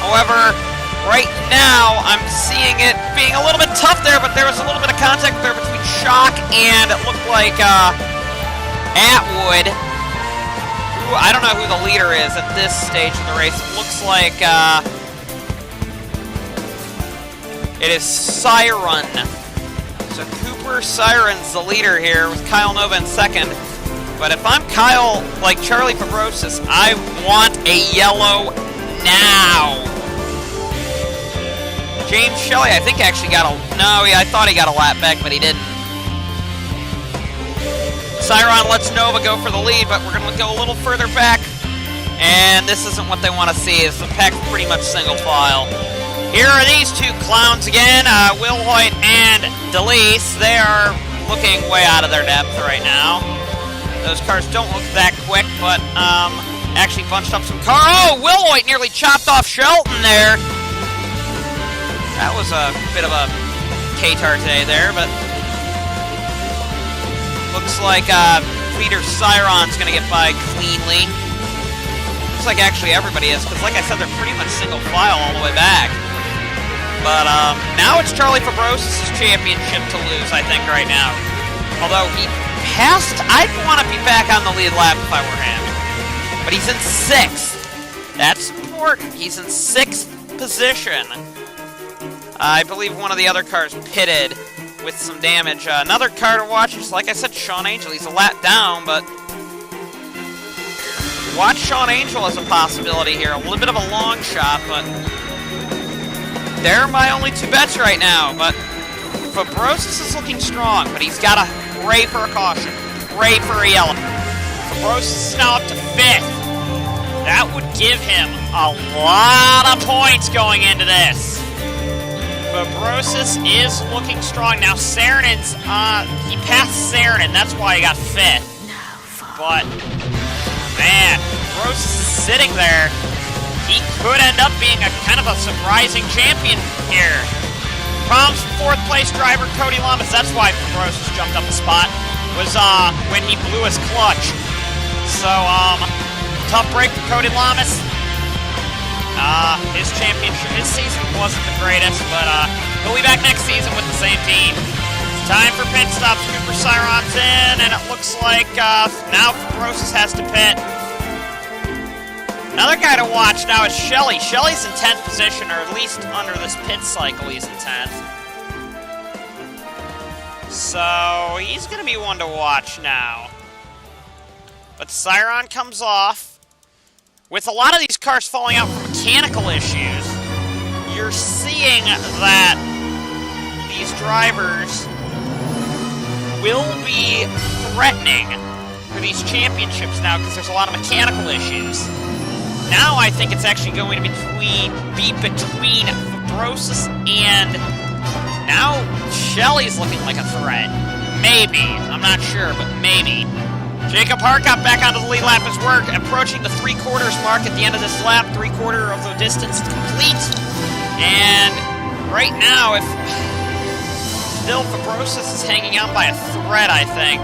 S1: However, right now, I'm seeing it being a little bit tough there, but there was a little bit of contact there between Shock and it looked like Atwood. Who, I don't know who the leader is at this stage of the race. It looks like it is Siren. So Cooper Siren's the leader here with Kyle Nova in second. But if I'm Kyle, like Charlie Fabrosis, I want a yellow now. James Shelley, I think actually got a... No, yeah, I thought he got a lap back, but he didn't. Siren lets Nova go for the lead, but we're going to go a little further back. And this isn't what they want to see. It's the pack's pretty much single file. Here are these two clowns again, Will Hoyt and DeLise. They are looking way out of their depth right now. Those cars don't look that quick, but actually bunched up some cars. Oh, Will Hoyt nearly chopped off Shelton there. That was a bit of a K-tar today there, but looks like leader Siron's going to get by cleanly. Looks like actually everybody is, because like I said, they're pretty much single file all the way back. But now it's Charlie Fabrosis' championship to lose, I think, right now. Although he passed, I'd want to be back on the lead lap if I were him. But he's in 6th. That's important. He's in 6th position. I believe one of the other cars pitted with some damage. Another car to watch is, like I said, Sean Angel. He's a lap down, but watch Sean Angel as a possibility here. A little bit of a long shot, but they're my only two bets right now. But Fabrosis is looking strong, but he's got to pray for a caution. Pray for a yellow. Fabrosis is now up to 5th. That would give him a lot of points going into this. Fabrosis is looking strong. Now, Saarinen, he passed Saarinen. That's why he got 5th. But, man, Fabrosis is sitting there. He could end up being a kind of a surprising champion here. Problems for 4th place driver Cody Lamas. That's why Fabrosis jumped up a spot. Was when he blew his clutch. So, tough break for Cody Lamas. His championship, his season wasn't the greatest, but he'll be back next season with the same team. It's time for pit stops. Cooper Siron's in, and it looks like now Fabrosis has to pit. Another guy to watch now is Shelley. Shelley's in 10th position, or at least under this pit cycle, he's in 10th. So he's going to be one to watch now. But Siron comes off. With a lot of these cars falling out from mechanical issues, you're seeing that these drivers will be threatening for these championships now because there's a lot of mechanical issues. Now I think it's actually going to be between Fabrosis and now Shelley's looking like a threat. Maybe. I'm not sure, but maybe. Jacob Hart got back onto the lead lap as we're approaching the 3/4 mark at the end of this lap. 3/4 of the distance complete. And right now, if still Fabrosis is hanging on by a thread, I think.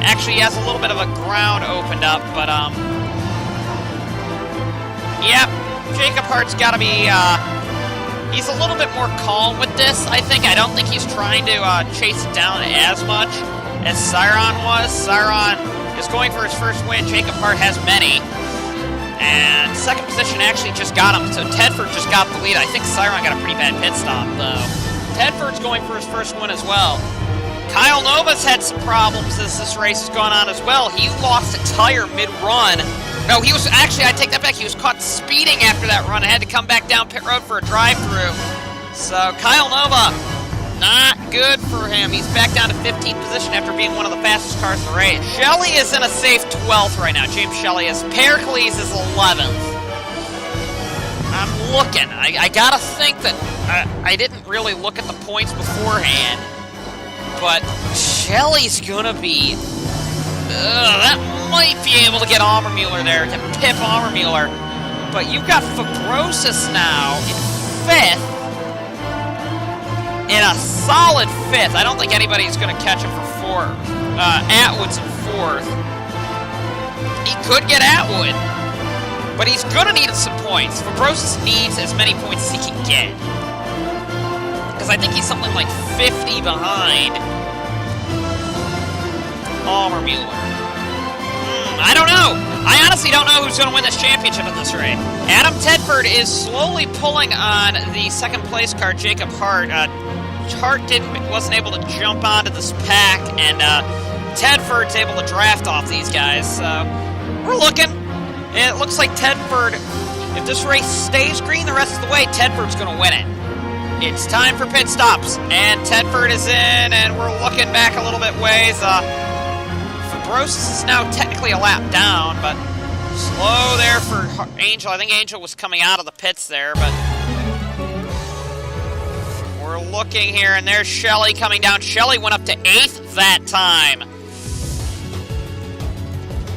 S1: Actually, he has a little bit of a ground opened up, but, yep, Jacob Hart's got to be, he's a little bit more calm with this, I think. I don't think he's trying to chase it down as much as Cyron was. Cyron is going for his first win. Jacob Hart has many. And second position actually just got him, so Tedford just got the lead. I think Cyron got a pretty bad pit stop, though. Tedford's going for his first win as well. Kyle Nova's had some problems as this race has gone on as well. He lost a tire mid-run. No, he was actually, I take that back, he was caught speeding after that run and had to come back down pit road for a drive-through. So Kyle Nova, not good for him. He's back down to 15th position after being one of the fastest cars in the race. Shelley is in a safe 12th right now. James Shelley is. Pericles is 11th. I'm looking. I gotta think that I didn't really look at the points beforehand, but Shelley's gonna be. That might be able to get Almermuller there, to pip Almermuller. But you've got Fabrosis now in 5th. In a solid 5th. I don't think anybody's going to catch him for 4th. Atwood's in 4th. He could get Atwood, but he's going to need some points. Fabrosis needs as many points as he can get. Because I think he's something like 50 behind Almermuller. I don't know. I honestly don't know who's going to win this championship in this race. Adam Tedford is slowly pulling on the second place car, Jacob Hart. Hart wasn't able to jump onto this pack, and Tedford's able to draft off these guys. So we're looking. It looks like Tedford, if this race stays green the rest of the way, Tedford's going to win it. It's time for pit stops, and Tedford is in, and we're looking back a little bit ways. Fabrosis is now technically a lap down, but slow there for Angel. I think Angel was coming out of the pits there, but we're looking here, and there's Shelley coming down. Shelley went up to 8th that time.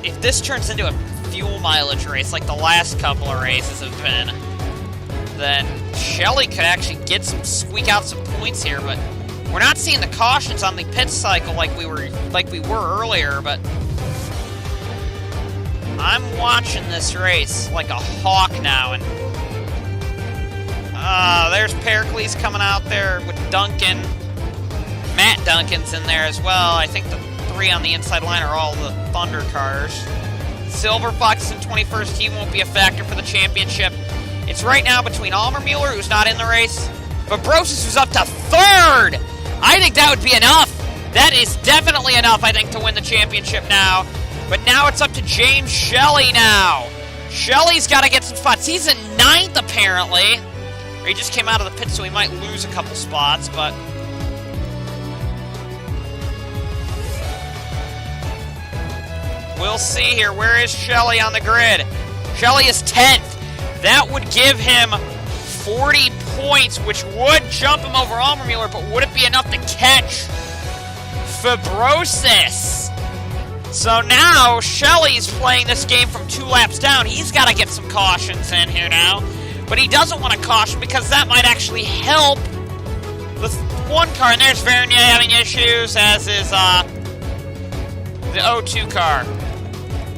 S1: If this turns into a fuel mileage race like the last couple of races have been, then Shelley could actually squeak out some points here, but we're not seeing the cautions on the pit cycle like we were earlier, but I'm watching this race like a hawk now, and there's Pericles coming out there with Duncan. Matt Duncan's in there as well. I think the 3 on the inside line are all the Thunder cars. Silver Fox in 21st. He won't be a factor for the championship. It's right now between Almermuller, who's not in the race, Fabrosis, who's up to 3rd. I think that would be enough. That is definitely enough, I think, to win the championship now. But now it's up to James Shelley now. Shelley's got to get some spots. He's in 9th, apparently. Or he just came out of the pit, so he might lose a couple spots, but we'll see here. Where is Shelley on the grid? Shelley is 10th. That would give him 40 points, which would jump him over Almermuller, but would it be enough to catch Fabrosis? So now Shelley's playing this game from 2 laps down. He's got to get some cautions in here now, but he doesn't want to caution because that might actually help the one car. And there's Vernier having issues, as is the O2 car.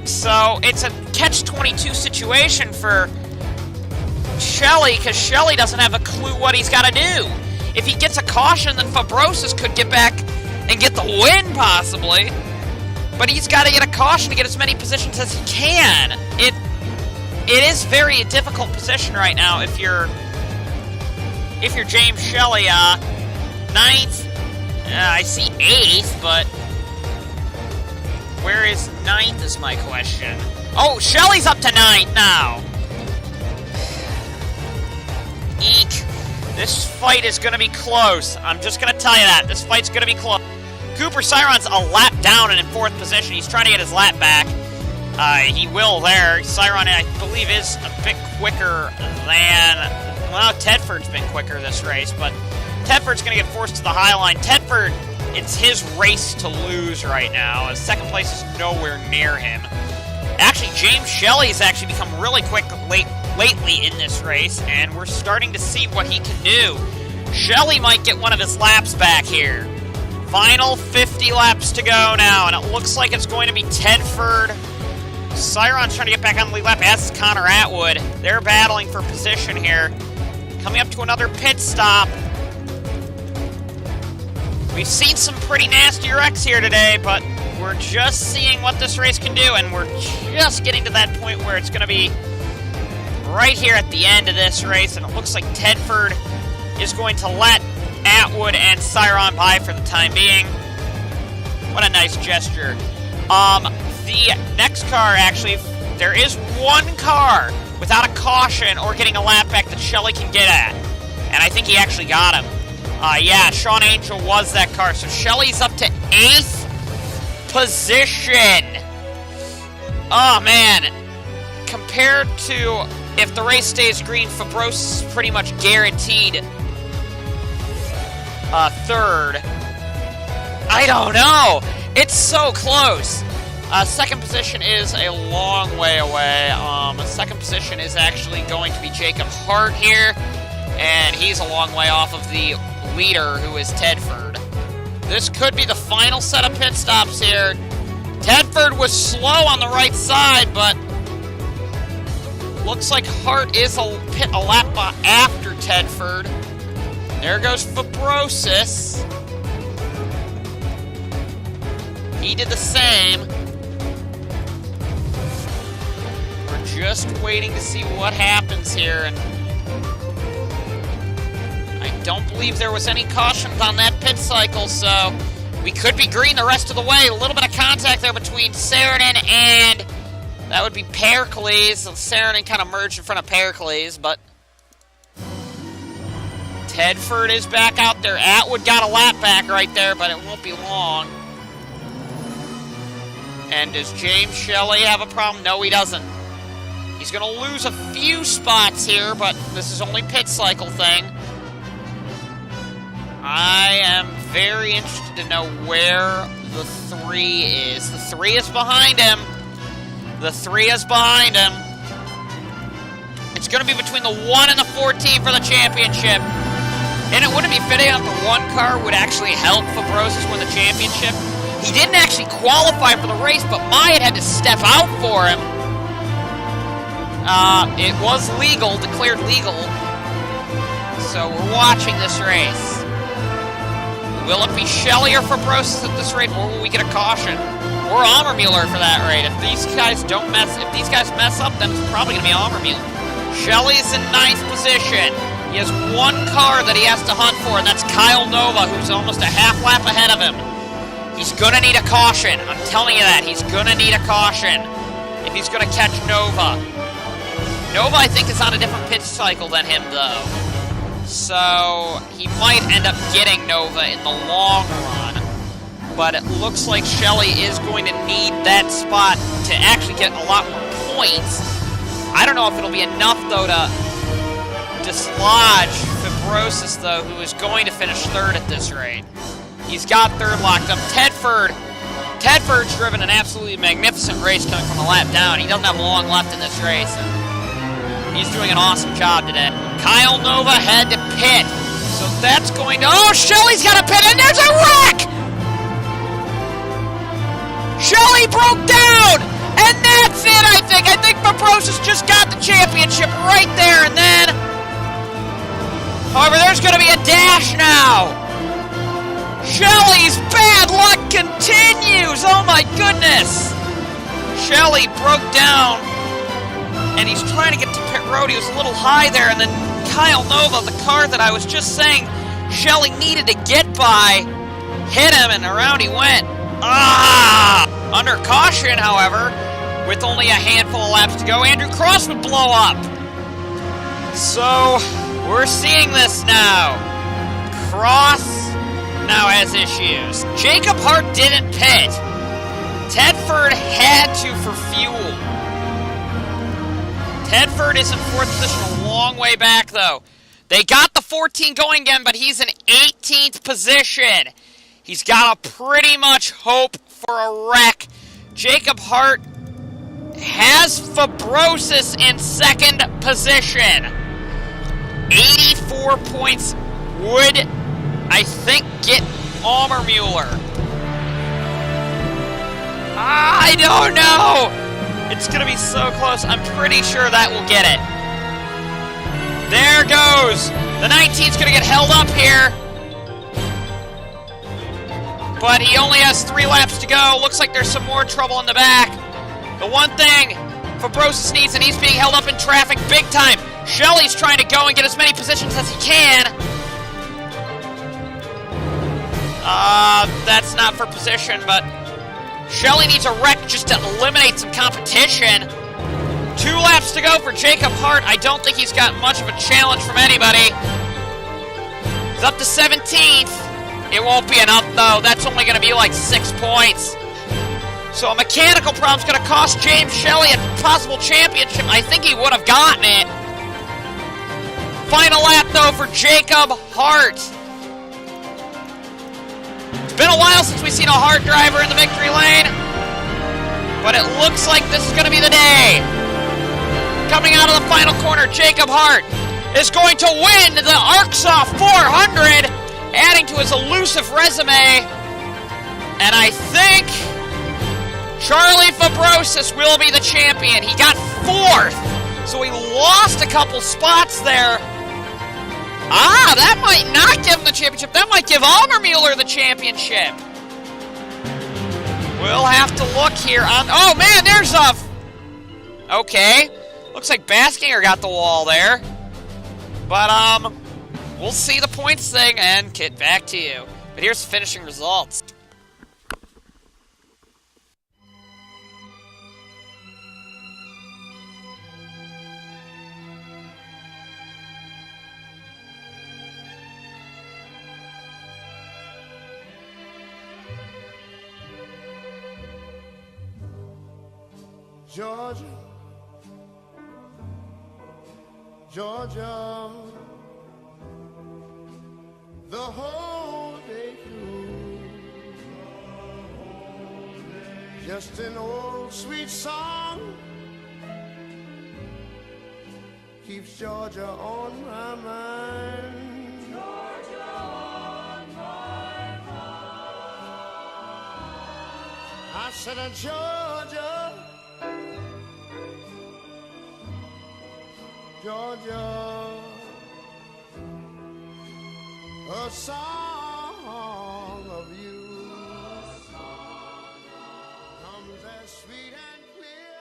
S1: So it's a catch-22 situation for Shelley, because Shelley doesn't have a clue what he's got to do. If he gets a caution, then Fabrosis could get back and get the win, possibly. But he's got to get a caution to get as many positions as he can. It is very a difficult position right now if you're James Shelley. 9th, I see 8th, but where is 9th is my question. Oh, Shelley's up to 9th now. Eek. This fight is going to be close. I'm just going to tell you that. This fight's going to be close. Cooper Cyron's a lap down and in 4th position. He's trying to get his lap back. He will there. Cyron, I believe, is a bit quicker than... Well, Tedford's been quicker this race, but Tedford's going to get forced to the high line. Tedford, it's his race to lose right now, as 2nd place is nowhere near him. Actually, James Shelley has actually become really quick lately in this race, and we're starting to see what he can do. Shelley might get one of his laps back here. Final 50 laps to go now, and it looks like it's going to be Tedford. Cyron's trying to get back on the lead lap, as is Connor Atwood. They're battling for position here. Coming up to another pit stop. We've seen some pretty nasty wrecks here today, but we're just seeing what this race can do, and we're just getting to that point where it's going to be right here at the end of this race, and it looks like Tedford is going to let Atwood and Cyron by for the time being. What a nice gesture. The next car, actually, there is one car without a caution or getting a lap back that Shelley can get at, and I think he actually got him. Yeah, Sean Angel was that car, so Shelley's up to 8th position. Oh, man. Compared to if the race stays green, Fabros is pretty much guaranteed 3rd. I don't know. It's so close. 2nd position is a long way away. 2nd position is actually going to be Jacob Hart here, and he's a long way off of the leader, who is Tedford. This could be the final set of pit stops here. Tedford was slow on the right side, but looks like Hart is a lap after Tedford. There goes Fabrosis. He did the same. We're just waiting to see what happens here, and I don't believe there was any cautions on that pit cycle, so we could be green the rest of the way. A little bit of contact there between Saarinen and that would be Pericles. So Saarinen kind of merged in front of Pericles, but Tedford is back out there. Atwood got a lap back right there, but it won't be long. And does James Shelley have a problem? No, he doesn't. He's going to lose a few spots here, but this is only pit cycle thing. I am very interested to know where the 3 is. The 3 is behind him. The 3 is behind him. It's going to be between the 1 and the 14 for the championship. And it wouldn't be fitting that the 1 car would actually help Fabrosis win the championship. He didn't actually qualify for the race, but Myatt had to step out for him. It was legal, declared legal. So we're watching this race. Will it be Shelley or Fabrosis at this rate, or will we get a caution? Or Ammermuller for that rate. If these guys mess up, then it's probably going to be Ammermuller. Shelley's in 9th position. He has 1 car that he has to hunt for, and that's Kyle Nova, who's almost a half lap ahead of him. He's going to need a caution. I'm telling you that. He's going to need a caution if he's going to catch Nova. Nova, I think, is on a different pitch cycle than him, though. So he might end up getting Nova in the long run. But it looks like Shelley is going to need that spot to actually get a lot more points. I don't know if it'll be enough, though, to dislodge Fabrosis, though, who is going to finish 3rd at this rate. He's got 3rd locked up. Tedford's driven an absolutely magnificent race coming from a lap down. He doesn't have long left in this race, and he's doing an awesome job today. Kyle Nova had to pit, so that's going to... Oh, Shelley's got to pit, and there's a wreck! Shelley broke down, and that's it, I think. I think Fabrosis just got the championship right there, and then... However, there's going to be a dash now. Shelley's bad luck continues. Oh, my goodness. Shelley broke down, and he's trying to get to pit road. He was a little high there, and then Kyle Nova, the car that I was just saying Shelley needed to get by, hit him, and around he went. Under caution, however, with only a handful of laps to go, Andrew Cross would blow up. So... We're seeing this now. Cross now has issues. Jacob Hart didn't pit. Tedford had to for fuel. Tedford is in 4th position, a long way back though. They got the 14 going again, but he's in 18th position. He's got to pretty much hope for a wreck. Jacob Hart has Fabrosis in 2nd position. 84 points would, I think, get Almermuller. I don't know. It's going to be so close. I'm pretty sure that will get it. There goes. The 19's going to get held up here. But he only has 3 laps to go. Looks like there's some more trouble in the back. The one thing Fabrosis needs, and he's being held up in traffic big time. Shelley's trying to go and get as many positions as he can. That's not for position, but Shelley needs a wreck just to eliminate some competition. 2 laps to go for Jacob Hart. I don't think he's got much of a challenge from anybody. He's up to 17th. It won't be enough, though. That's only going to be like 6 points. So a mechanical problem's going to cost James Shelley a possible championship. I think he would have gotten it. Final lap, though, for Jacob Hart. It's been a while since we've seen a Hart driver in the victory lane, but it looks like this is going to be the day. Coming out of the final corner, Jacob Hart is going to win the ARCSOA 400, adding to his elusive resume. And I think Charlie Fabrosis will be the champion. He got 4th, so he lost a couple spots there. That might not give him the championship. That might give Almermuller the championship. We'll have to look here on... Oh, man, there's a... Okay. Looks like Baskinger got the wall there. But, we'll see the points thing and get back to you. But here's the finishing results.
S2: Georgia, Georgia, the whole day through, just an old sweet song keeps Georgia on my mind. Georgia on my mind. I said, Georgia, Georgia, a song of you comes as sweet and clear.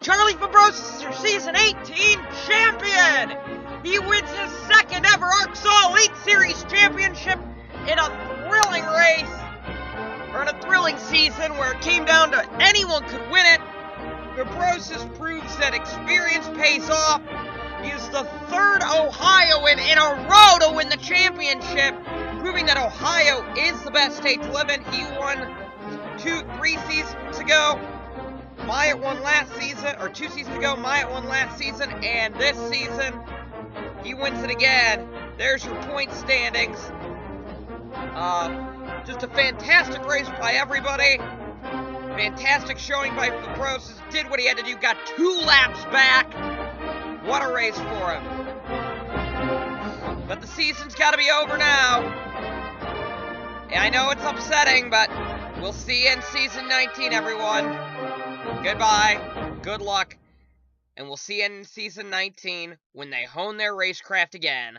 S3: Charlie Fabrosis is your season 18 champion! He wins his 2nd ever ARCSOA Elite Series championship in a thrilling race. Or in a thrilling season where it came down to anyone could win it. Fabrosis proves that experience pays off. He is the 3rd Ohioan in a row to win the championship, proving that Ohio is the best state to live in. He won 3 seasons ago. Myatt won last season, or 2 seasons ago. Myatt won last season, and this season, he wins it again. There's your point standings. Just a fantastic race by everybody. Fantastic showing by Fabrosis. Did what he had to do. Got 2 laps back. What a race for him. But the season's got to be over now. I know it's upsetting, but we'll see you in season 19, everyone. Goodbye. Good luck. And we'll see you in season 19 when they hone their racecraft again.